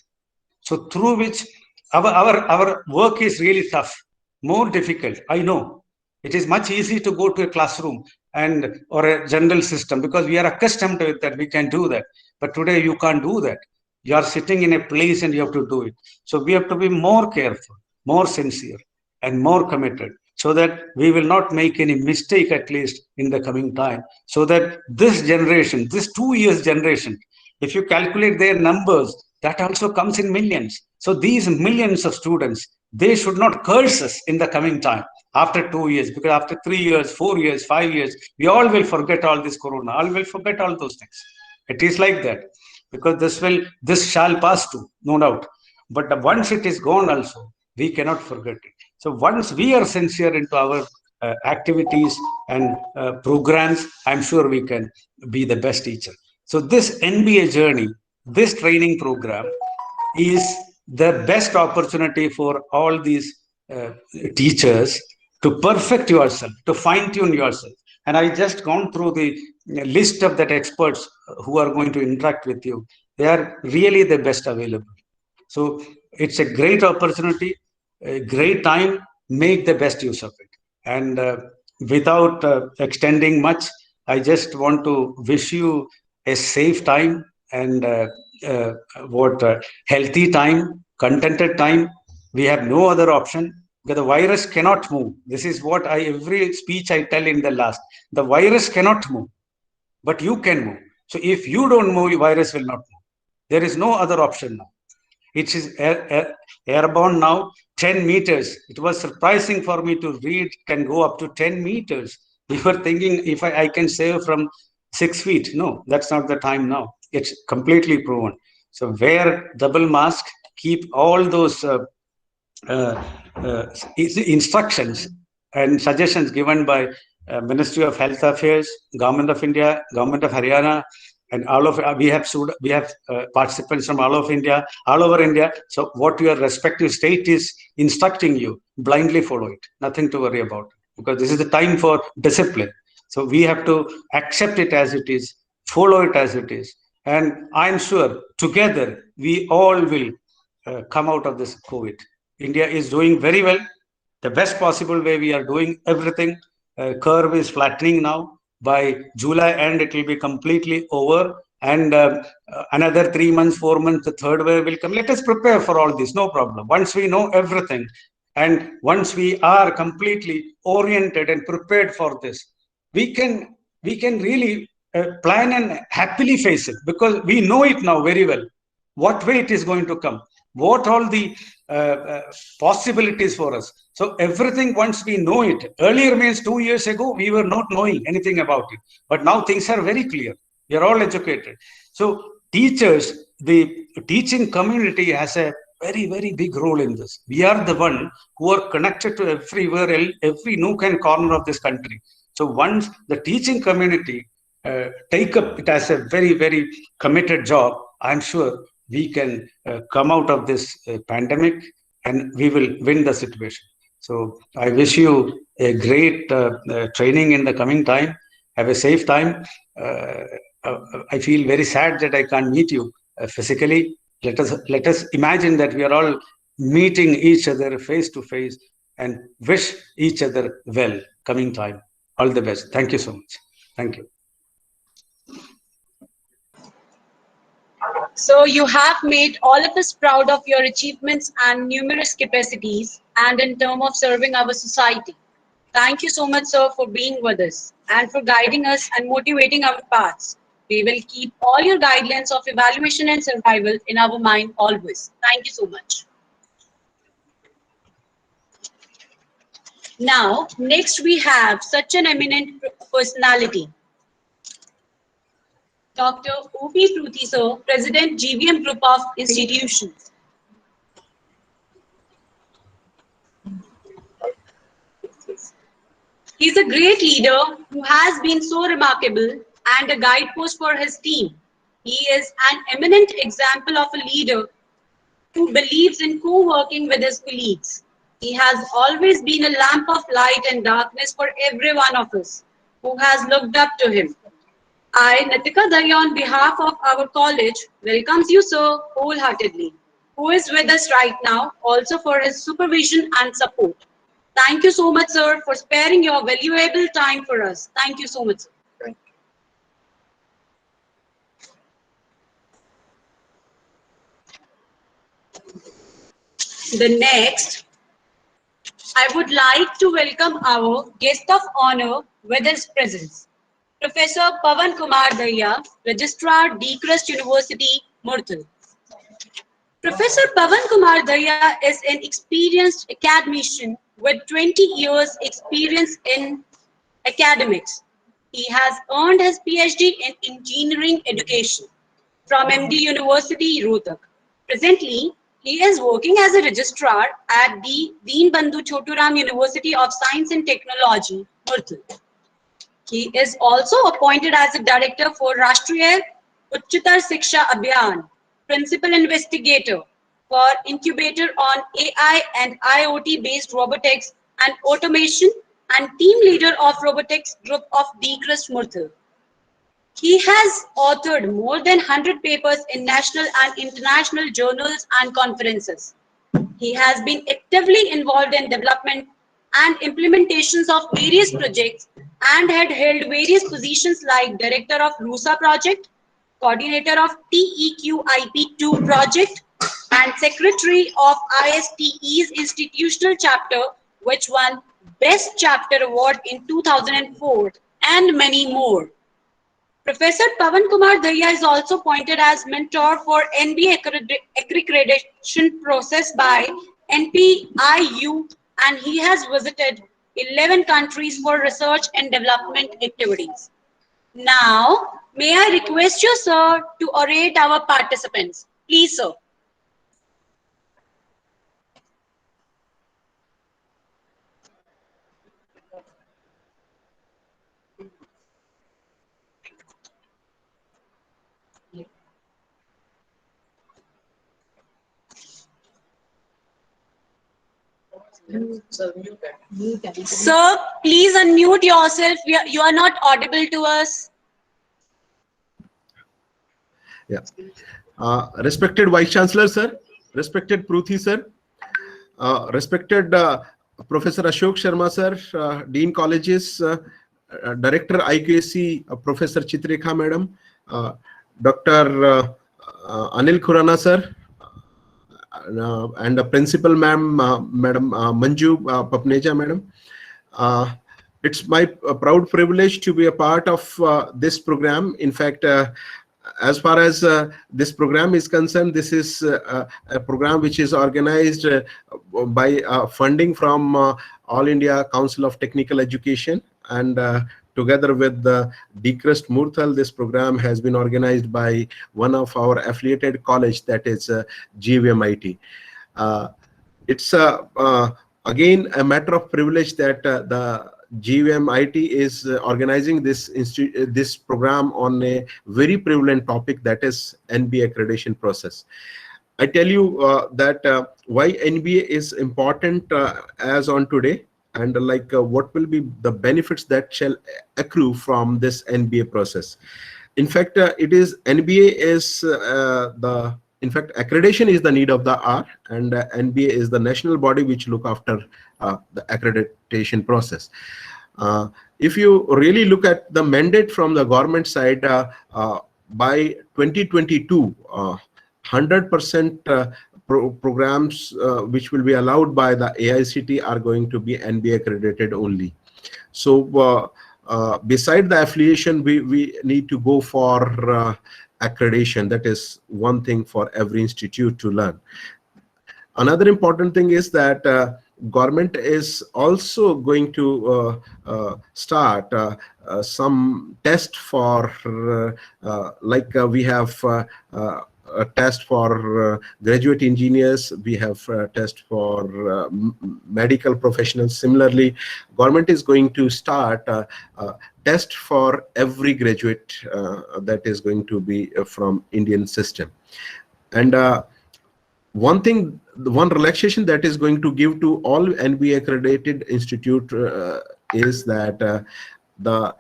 So through which our work is really tough, more difficult. I know it is much easy to go to a classroom or a general system, because we are accustomed to it, that we can do that. But today you can't do that. You are sitting in a place and you have to do it. So we have to be more careful, more sincere, and more committed, so that we will not make any mistake, at least in the coming time. So that this generation, this 2 years generation, if you calculate their numbers, that also comes in millions. So these millions of students, they should not curse us in the coming time after 2 years, because after 3 years, 4 years, 5 years, we all will forget all this corona. All will forget all those things. It is like that, because this shall pass too, no doubt. But once it is gone also, we cannot forget it. So once we are sincere into our activities and programs, I'm sure we can be the best teacher. So this NBA journey, this training program is the best opportunity for all these teachers to perfect yourself, to fine tune yourself. And I just gone through the list of that experts who are going to interact with you. They are really the best available. So it's a great opportunity, a great time. Make the best use of it. And without extending much, I just want to wish you a safe time and healthy time, contented time. We have no other option, because the virus cannot move. This is what every speech I tell in the last. The virus cannot move, but you can move. So if you don't move, the virus will not move. There is no other option now. It is airborne now, 10 meters. It was surprising for me to read can go up to 10 meters. We were thinking if I can save from 6 feet. No, that's not the time now. It's completely proven. So wear double mask, keep all those instructions and suggestions given by Ministry of Health Affairs, Government of India, Government of Haryana, and all of we have participants from all over India. So what your respective state is instructing you, blindly follow it. Nothing to worry about, because this is the time for discipline. So we have to accept it as it is, follow it as it is, and I'm sure together we all will come out of this COVID. India is doing very well, the best possible way. We are doing everything. Curve is flattening now. By July end, it will be completely over. And another 3 months, 4 months, the third wave will come. Let us prepare for all this, no problem. Once we know everything, and once we are completely oriented and prepared for this, we can really plan and happily face it, because we know it now very well, what way it is going to come, what all the possibilities for us. So everything, once we know it, earlier means 2 years ago, we were not knowing anything about it. But now things are very clear. We are all educated. So teachers, the teaching community has a very, very big role in this. We are the one who are connected to everywhere, every nook and corner of this country. So once the teaching community take up it as a very, very committed job, I'm sure we can come out of this pandemic and we will win the situation. So I wish you a great training in the coming time. Have a safe time. I feel very sad that I can't meet you physically. Let us imagine that we are all meeting each other face to face and wish each other well coming time. All the best. Thank you so much. Thank you. So you have made all of us proud of your achievements and numerous capacities, and in terms of serving our society. Thank you so much, sir, for being with us and for guiding us and motivating our paths. We will keep all your guidelines of evaluation and survival in our mind always. Thank you so much. Now, next we have such an eminent personality, Dr. O.P. Pruthi, sir, President, GVM Group of Institutions. He's a great leader who has been so remarkable and a guidepost for his team. He is an eminent example of a leader who believes in co-working with his colleagues. He has always been a lamp of light and darkness for every one of us who has looked up to him. I, Nitika Daria, on behalf of our college, welcomes you, sir, wholeheartedly, who is with us right now, also for his supervision and support. Thank you so much, sir, for sparing your valuable time for us. Thank you so much, sir. The next, I would like to welcome our guest of honor with his presence, Professor Pavan Kumar Dahiya, Registrar, D. Christ University, Murthal. Professor Pavan Kumar Dahiya is an experienced academician with 20 years experience in academics. He has earned his PhD in engineering education from MD University, Rohtak. Presently, he is working as a registrar at the Deen Bandhu Choturam University of Science and Technology, Murthal. He is also appointed as a director for Rashtriya Uchchatar Shiksha Abhiyan, principal investigator for incubator on AI and IoT based robotics and automation, and team leader of robotics group of D. Christ Murthal. He has authored more than 100 papers in national and international journals and conferences. He has been actively involved in development and implementations of various projects and had held various positions like Director of RUSA project, Coordinator of TEQIP2 project, and Secretary of ISTE's institutional chapter, which won Best Chapter Award in 2004, and many more. Professor Pavan Kumar Dahiya is also appointed as mentor for NBA accreditation process by NPIU, and he has visited 11 countries for research and development activities. Now, may I request you, sir, to orate our participants. Please, sir. Sir, please unmute yourself. You are not audible to us. Yeah. Respected Vice Chancellor, sir. Respected Pruthi, sir. Respected Professor Ashok Sharma, sir. Dean Colleges, Director IQAC, Professor Chitrekha, madam. Dr. Anil Khurana, sir. And the principal, ma'am, Madam Manju Papneja, madam. It's my proud privilege to be a part of this program. In fact, as far as this program is concerned, this is a program which is organized by funding from All India Council of Technical Education, and together with the DCRUST Murthal, this program has been organized by one of our affiliated college, that is GVMIT. It's again a matter of privilege that the GVMIT is organizing this program on a very prevalent topic, that is NBA accreditation process. I tell you that why NBA is important as on today, and what will be the benefits that shall accrue from this NBA process. In fact, NBA is in fact, accreditation is the need of the hour, and NBA is the national body which look after the accreditation process. If you really look at the mandate from the government side, by 2022, 100% programs which will be allowed by the AICT are going to be NBA accredited only. So beside the affiliation, we need to go for accreditation. That is one thing for every institute to learn. Another important thing is that government is also going to start some test for we have a test for graduate engineers, we have a test for medical professionals. Similarly, government is going to start test for every graduate that is going to be from Indian system. And one relaxation that is going to give to all NBA accredited institute is that the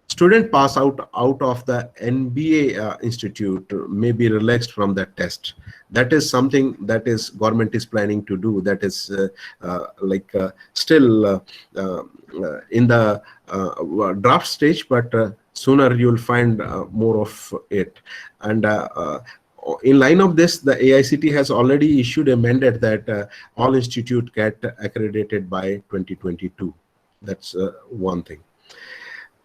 student pass out of the NBA institute may be relaxed from that test. That is something that is government is planning to do. That is still in the draft stage, but sooner you will find more of it. And in line of this, the AICT has already issued a mandate that all institutes get accredited by 2022. That's one thing.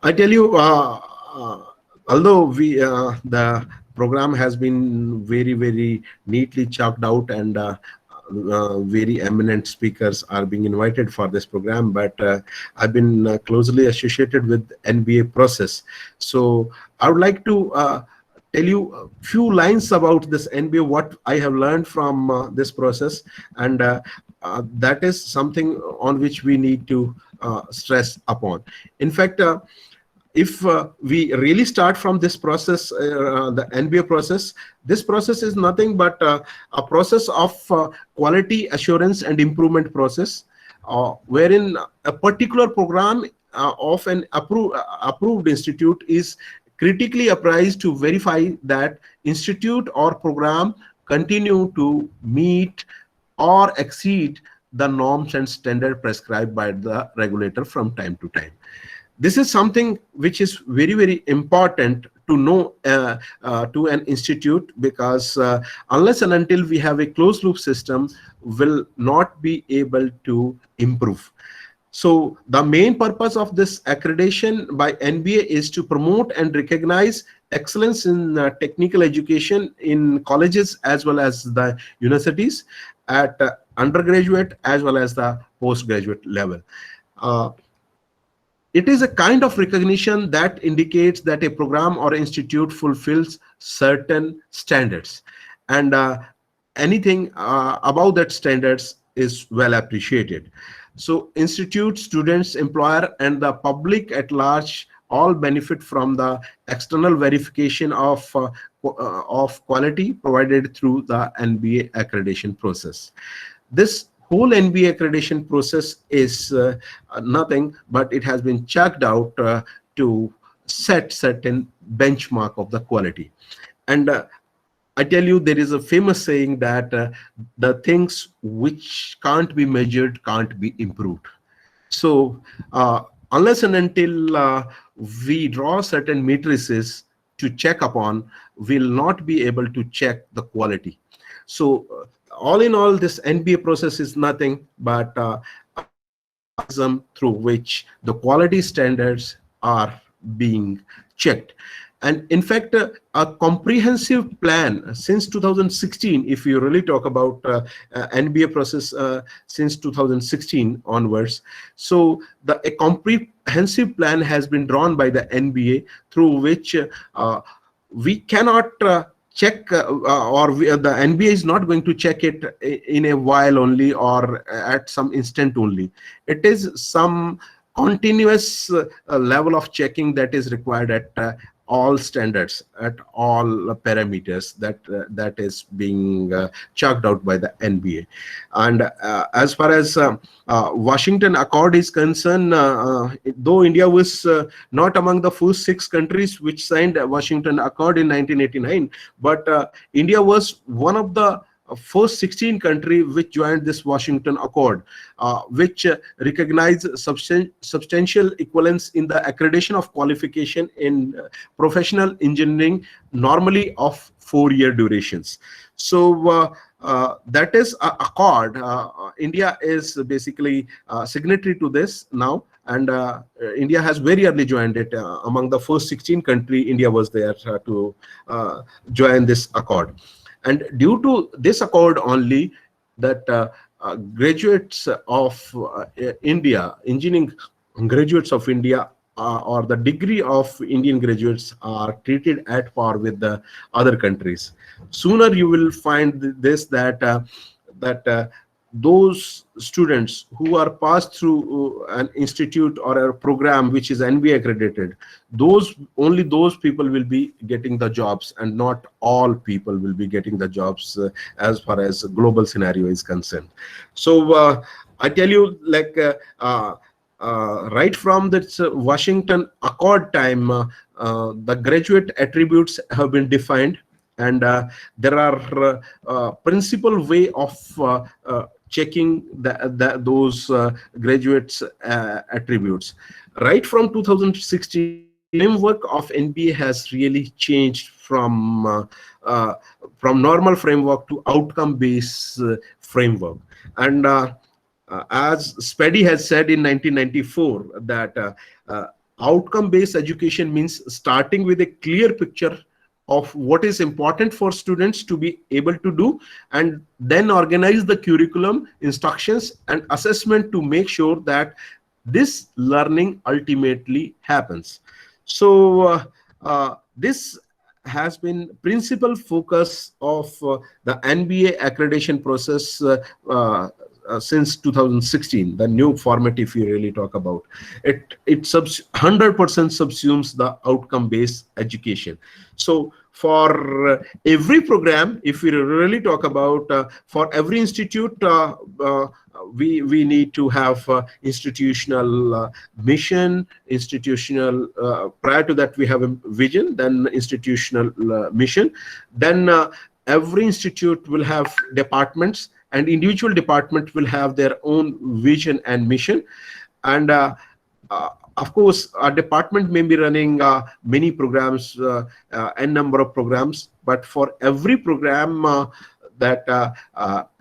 I tell you, although the program has been very, very neatly chalked out, and very eminent speakers are being invited for this program, but I've been closely associated with NBA process. So I would like to tell you a few lines about this NBA, what I have learned from this process, and that is something on which we need to stress upon. In fact, if we really start from this process, the NBA process, this process is nothing but a process of quality assurance and improvement process, wherein a particular program of an approved institute is critically appraised to verify that institute or program continue to meet or exceed the norms and standard prescribed by the regulator from time to time. This is something which is very, very important to know to an institute, because unless and until we have a closed loop system, will not be able to improve. So the main purpose of this accreditation by NBA is to promote and recognize excellence in technical education in colleges as well as the universities at undergraduate as well as the postgraduate level. It is a kind of recognition that indicates that a program or institute fulfills certain standards, and anything above that standards is well appreciated. So institute, students, employer, and the public at large all benefit from the external verification of quality provided through the NBA accreditation process. This whole NBA accreditation process is nothing but it has been checked out to set certain benchmark of the quality. And I tell you, there is a famous saying that the things which can't be measured can't be improved. So unless and until we draw certain matrices to check upon, we'll not be able to check the quality. So all in all, this NBA process is nothing but through which the quality standards are being checked. And in fact, a comprehensive plan since 2016, if you really talk about NBA process since 2016 onwards, so a comprehensive plan has been drawn by the NBA through which we cannot check the NBA is not going to check it in a while only or at some instant only. It is some continuous level of checking that is required at all standards, at all parameters that is being chalked out by the NBA. And as far as Washington Accord is concerned, though India was not among the first 6 countries which signed Washington Accord in 1989, but India was one of the first 16 country which joined this Washington Accord, which recognized substantial equivalence in the accreditation of qualification in professional engineering, normally of 4-year durations. So that is a accord. India is basically signatory to this now, and India has very early joined it. Among the first 16 countries, India was there to join this accord. And due to this accord only, that graduates of India, engineering graduates of India, or the degree of Indian graduates are treated at par with the other countries. Sooner you will find this, that those students who are passed through an institute or a program which is NBA accredited, only those people will be getting the jobs, and not all people will be getting the jobs as far as global scenario is concerned. So I tell you, like right from this Washington Accord time, the graduate attributes have been defined, and there are principal way of checking those graduates attributes. Right from 2016, framework of NBA has really changed from normal framework to outcome-based framework. And as Spady has said in 1994, that outcome-based education means starting with a clear picture of what is important for students to be able to do, and then organize the curriculum, instructions, and assessment to make sure that this learning ultimately happens. So this has been principal focus of the NBA accreditation process since 2016, the new format. If you really talk about it, 100% subsumes the outcome-based education. So for every program, if we really talk about for every institute, we need to have institutional mission, institutional, prior to that we have a vision, then institutional mission, then every institute will have departments, and individual department will have their own vision and mission. And of course, a department may be running many programs, n number of programs, but for every program that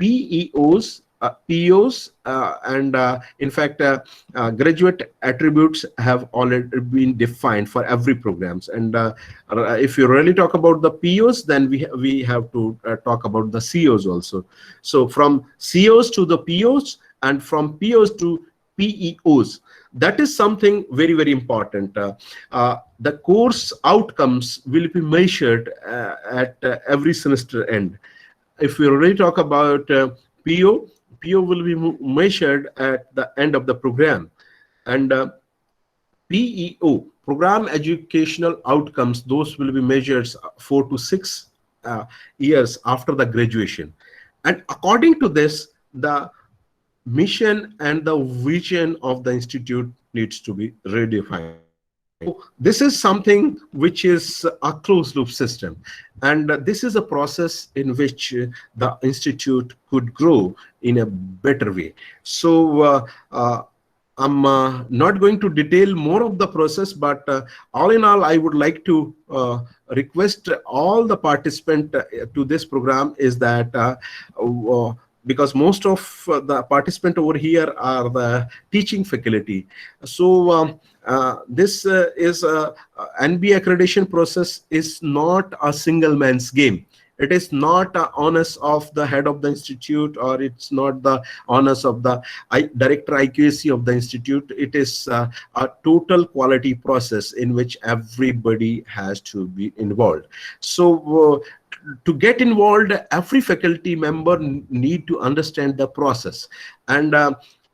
PEOs, POs, and in fact, graduate attributes have already been defined for every programs. And if you really talk about the POs, then we have to talk about the COs also. So from COs to the POs, and from POs to PEOs, that is something very, very important. The course outcomes will be measured at every semester end. If we already talk about PO will be measured at the end of the program. And PEO, program educational outcomes, those will be measured 4 to 6 years after the graduation. And according to this, the mission and the vision of the institute needs to be redefined. This is something which is a closed loop system, and this is a process in which the institute could grow in a better way. So I'm not going to detail more of the process, but all in all, I would like to request all the participants to this program is that because most of the participants over here are the teaching faculty. So this is NBA accreditation process is not a single man's game. It is not the honors of the head of the institute, or it's not the honors of the director IQAC of the institute. It is a total quality process in which everybody has to be involved. So to get involved, every faculty member need to understand the process, and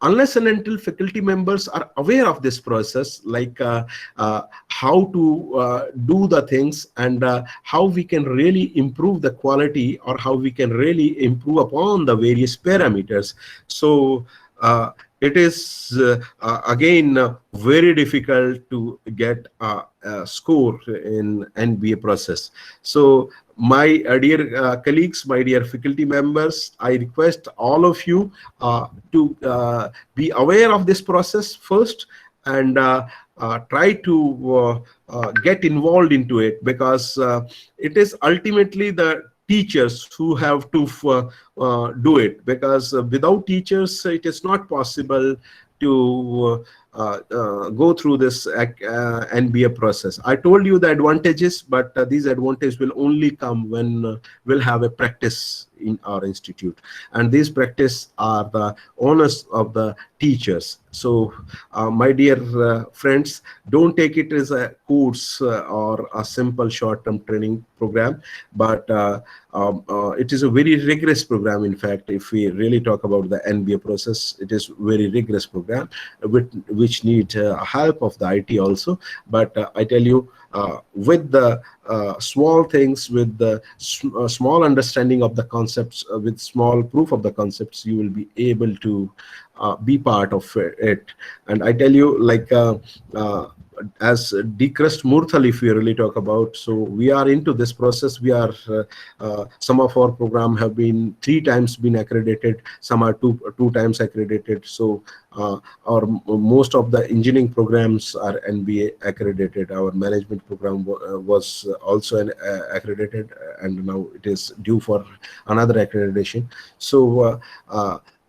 unless and until faculty members are aware of this process, like how to do the things, and how we can really improve the quality, or how we can really improve upon the various parameters. So it is again very difficult to get a score in NBA process. So my dear colleagues, my dear faculty members, I request all of you to be aware of this process first, and try to get involved into it, because it is ultimately the teachers who have to do it, because without teachers it is not possible to go through this NBA process. I told you the advantages, but these advantages will only come when we'll have a practice in our institute, and these practice are the honors of the teachers. So my dear friends, don't take it as a course or a simple short-term training program, but it is a very rigorous program. In fact, if we really talk about the NBA process, it is very rigorous program which need help of the IT also. But I tell you, with the small things, with the small understanding of the concepts, with small proof of the concepts, you will be able to be part of it. And I tell you, like as Decrest Murthal, if we really talk about, so we are into this process. We are some of our program have been 3 times been accredited, some are two times accredited. So our most of the engineering programs are NBA accredited. Our management program was also accredited, and now it is due for another accreditation. So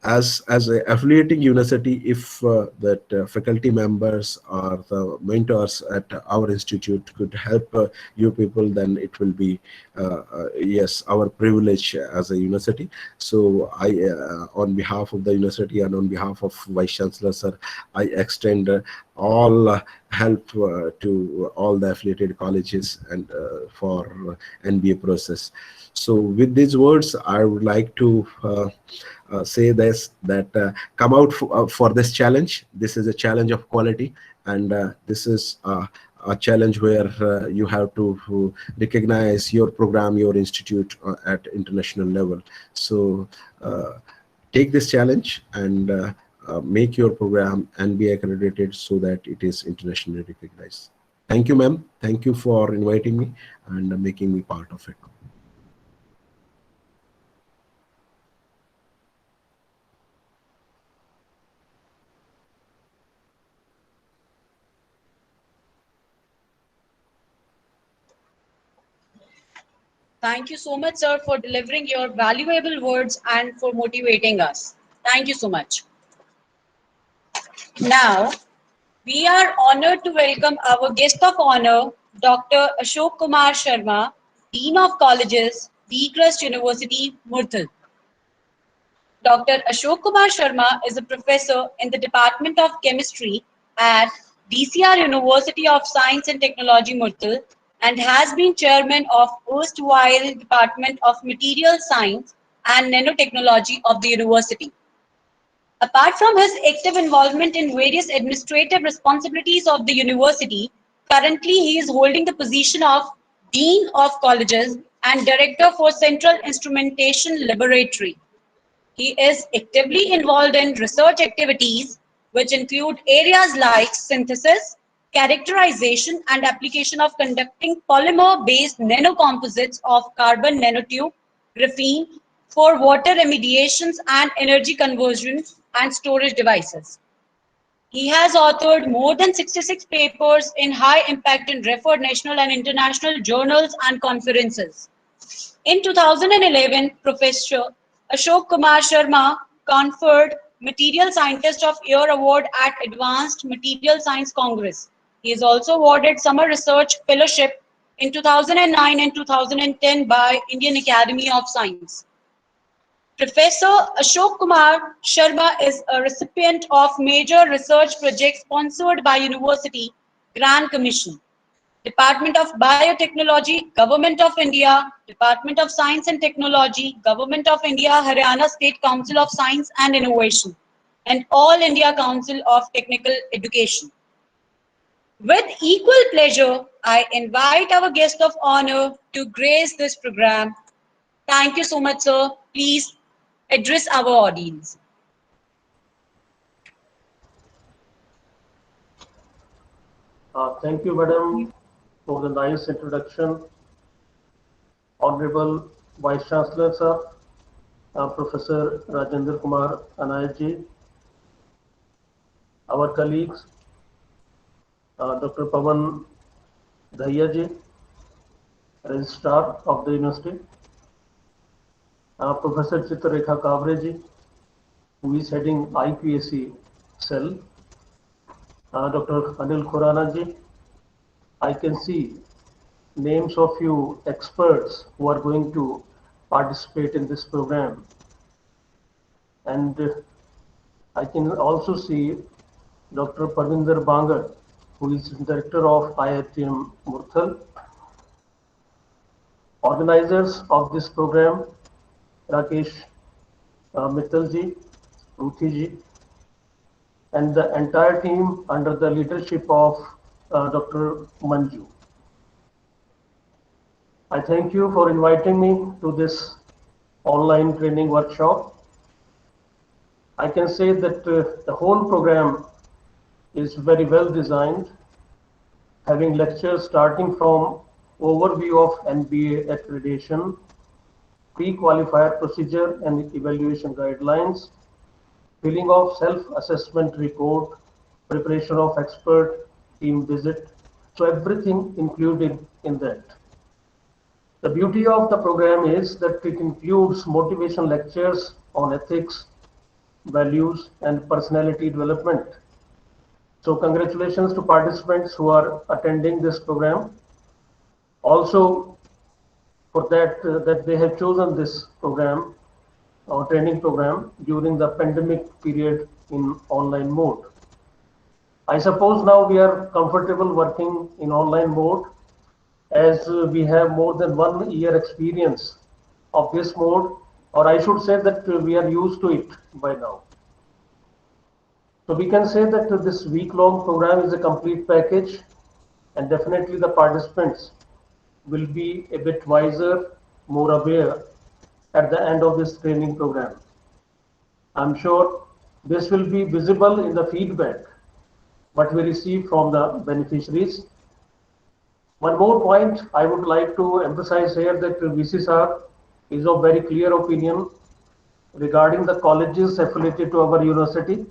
as a affiliating university, if that faculty members or the mentors at our institute could help you people, then it will be yes, our privilege as a university. So I on behalf of the university and on behalf of Vice Chancellor sir, I extend all help to all the affiliated colleges and for NBA process. So with these words, I would like to say this, that come out for this challenge. This is a challenge of quality, and this is a challenge where you have to recognize your program, your institute at international level. So take this challenge and make your program and be accredited so that it is internationally recognized. Thank you, ma'am. Thank you for inviting me and making me part of it. Thank you so much, sir, for delivering your valuable words and for motivating us. Thank you so much. Now, we are honored to welcome our guest of honor, Dr. Ashok Kumar Sharma, Dean of Colleges, Decrest University, Murthal. Dr. Ashok Kumar Sharma is a professor in the Department of Chemistry at DCR University of Science and Technology, Murthal, and has been chairman of erstwhile Department of Material Science and Nanotechnology of the university. Apart from his active involvement in various administrative responsibilities of the university, currently he is holding the position of Dean of Colleges and Director for Central Instrumentation Laboratory. He is actively involved in research activities which include areas like synthesis, characterization, and application of conducting polymer-based nanocomposites of carbon nanotube, graphene for water remediations and energy conversion and storage devices. He has authored more than 66 papers in high impact and referred national and international journals and conferences. In 2011, Professor Ashok Kumar Sharma conferred Material Scientist of Year Award at Advanced Material Science Congress. He is also awarded Summer Research Fellowship in 2009 and 2010 by Indian Academy of Science. Professor Ashok Kumar Sharma is a recipient of major research projects sponsored by University Grand Commission, Department of Biotechnology, Government of India, Department of Science and Technology, Government of India, Haryana State Council of Science and Innovation, and All India Council of Technical Education. With equal pleasure, I invite our guest of honor to grace this program. Thank you so much, sir. Please address our audience. Thank you, madam, for the nice introduction. Honorable Vice Chancellor, sir, Professor Rajendra Kumar Anayat, our colleagues, Dr. Pawan Dahia ji, Registrar of the University, Professor Chitrarekha Kavre ji, who is heading IQAC cell, Dr. Anil Khurana ji. I can see names of few experts who are going to participate in this program. And I can also see Dr. Parvinder Bangar, who is Director of IITM Murthal. Organizers of this program, Rakesh Mittal ji, Ruthi ji, and the entire team under the leadership of Dr. Manju. I thank you for inviting me to this online training workshop. I can say that the whole program is very well designed, having lectures starting from overview of NBA accreditation, pre-qualifier procedure and evaluation guidelines, filling of self-assessment report, preparation of expert team visit, so everything included in that. The beauty of the program is that it includes motivation lectures on ethics, values, and personality development. So congratulations to participants who are attending this program. Also, for that they have chosen this program or training program during the pandemic period in online mode. I suppose now we are comfortable working in online mode, as we have more than 1 year experience of this mode, or I should say that we are used to it by now. So we can say that this week-long program is a complete package, and definitely the participants will be a bit wiser, more aware at the end of this training program. I'm sure this will be visible in the feedback what we receive from the beneficiaries. One more point I would like to emphasize here, that VC sir is of very clear opinion regarding the colleges affiliated to our university,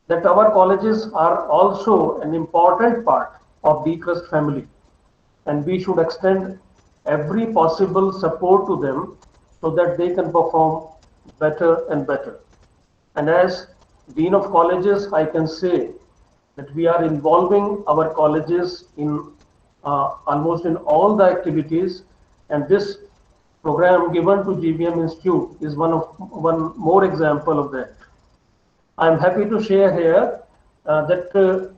that our colleges are also an important part of DCRUST family, and we should extend every possible support to them so that they can perform better and better. And as Dean of Colleges, I can say that we are involving our colleges in almost in all the activities, and this program given to GBM Institute is one more example of that. I am happy to share here that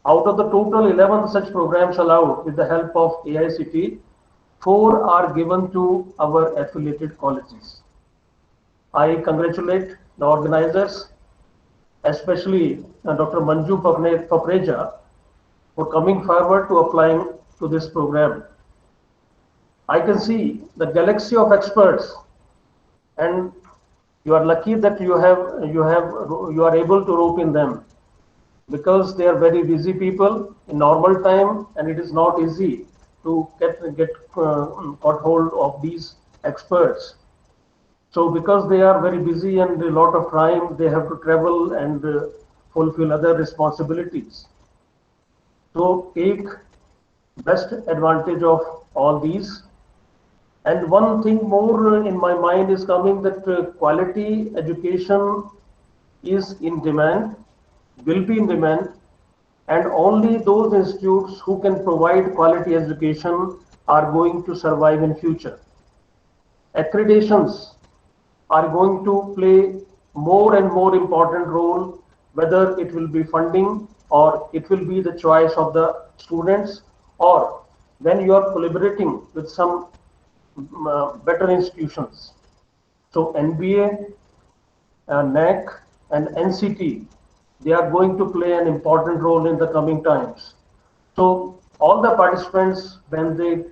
out of the total 11 such programs allowed with the help of AICT, 4 are given to our affiliated colleges. I congratulate the organizers, especially Dr. Manju Papreja, for coming forward to applying to this program. I can see the galaxy of experts, and You are lucky that you are able to rope in them, because they are very busy people in normal time, and it is not easy to got hold of these experts. So because they are very busy and a lot of time, they have to travel and fulfill other responsibilities. So take best advantage of all these. And one thing more in my mind is coming, that quality education is in demand, will be in demand, and only those institutes who can provide quality education are going to survive in future. Accreditations are going to play more and more important role, whether it will be funding or it will be the choice of the students, or when you are collaborating with some better institutions. So NBA, NAC, and NCT, they are going to play an important role in the coming times. So all the participants, when they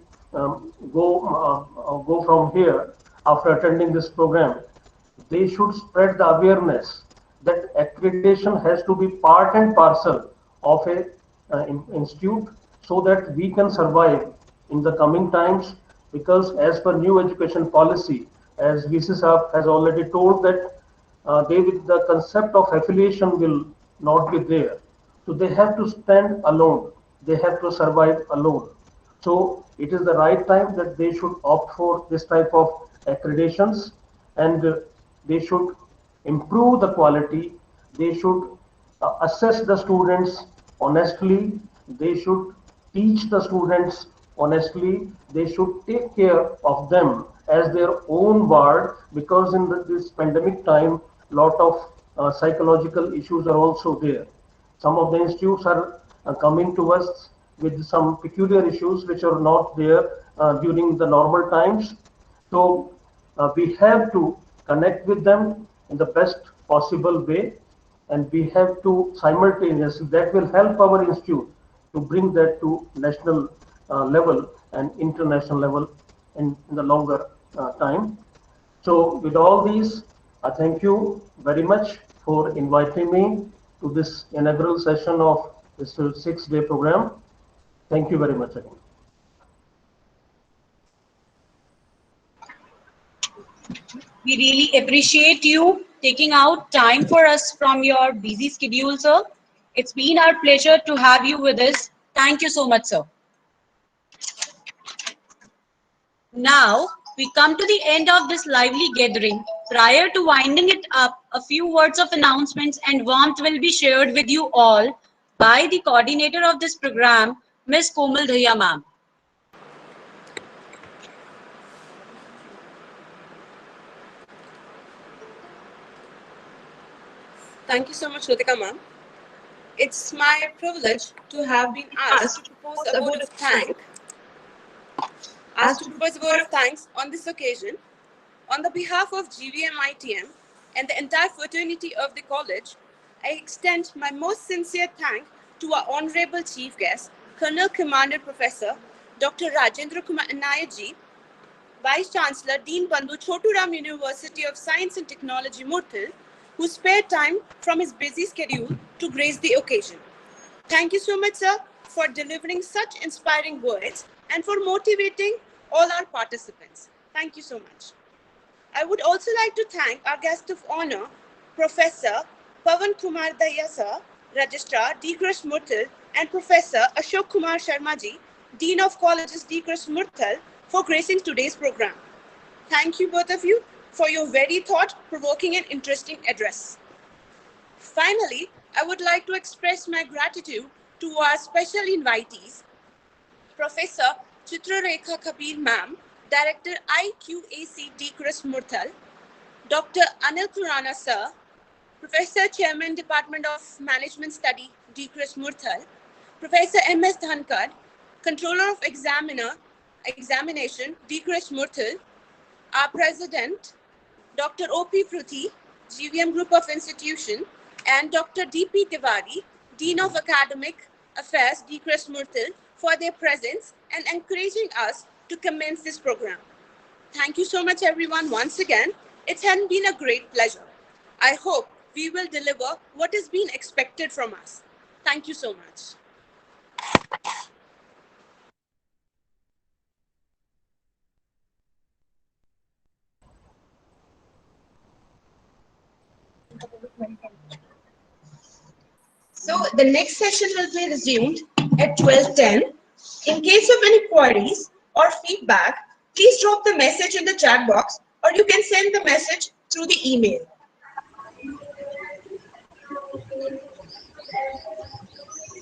go from here after attending this program, they should spread the awareness that accreditation has to be part and parcel of a institute, so that we can survive in the coming times. Because as per new education policy, as VC Saab has already told, that the concept of affiliation will not be there. So they have to stand alone. They have to survive alone. So it is the right time that they should opt for this type of accreditations, and they should improve the quality. They should assess the students honestly. They should teach the students honestly. They should take care of them as their own ward, because in this pandemic time, lot of psychological issues are also there. Some of the institutes are coming to us with some peculiar issues which are not there during the normal times. So we have to connect with them in the best possible way, and we have to simultaneously, that will help our institute to bring that to national level and international level in the longer time. So with all these, I thank you very much for inviting me to this inaugural session of this 6-day program. Thank you very much again. We really appreciate you taking out time for us from your busy schedule, sir. It's been our pleasure to have you with us. Thank you so much, sir. Now, we come to the end of this lively gathering. Prior to winding it up, a few words of announcements and warmth will be shared with you all by the coordinator of this program, Ms. Komal Dhaya ma'am. Thank you so much, Ritika ma'am. It's my privilege to have been asked to propose a vote of thanks on this occasion. On the behalf of GVM-ITM and the entire fraternity of the college, I extend my most sincere thanks to our honorable chief guest, Colonel Commandant Professor Dr. Rajendra Kumar Nayak ji, Vice Chancellor Dean Bandhu Chotu Ram University of Science and Technology, Murthal, who spared time from his busy schedule to grace the occasion. Thank you so much, sir, for delivering such inspiring words and for motivating all our participants. Thank you so much. I would also like to thank our guest of honor, Professor Pavan Kumar Daya sir, Registrar, D-Crush Murthal, and Professor Ashok Kumar Sharma ji, Dean of Colleges, D-Crush Murthal, for gracing today's program. Thank you both of you for your very thought-provoking and interesting address. Finally, I would like to express my gratitude to our special invitees, Professor Chitrarekha Kabir ma'am, Director IQAC D-Crush Murthal, Dr. Anil Khurana sir, Professor Chairman Department of Management Study D-Crush Murthal, Professor M.S. Dhankar, Controller of Examination D-Crush Murthal, our President Dr. O.P. Pruthi, GVM Group of Institution, and Dr. D.P. Tiwari, Dean of Academic Affairs D-Crush Murthal, for their presence and encouraging us to commence this program. Thank you so much, everyone, once again. It has been a great pleasure. I hope we will deliver what is being expected from us. Thank you so much. So the next session will be resumed at 12:10. In case of any queries or feedback, please drop the message in the chat box, or you can send the message through the email.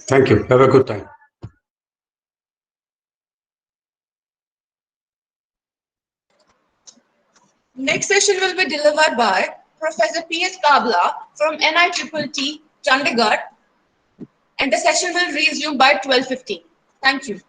Thank you. Have a good time. Next session will be delivered by Professor P.S. Kabla from NITTT, Chandigarh, and the session will resume by 12:15. Thank you.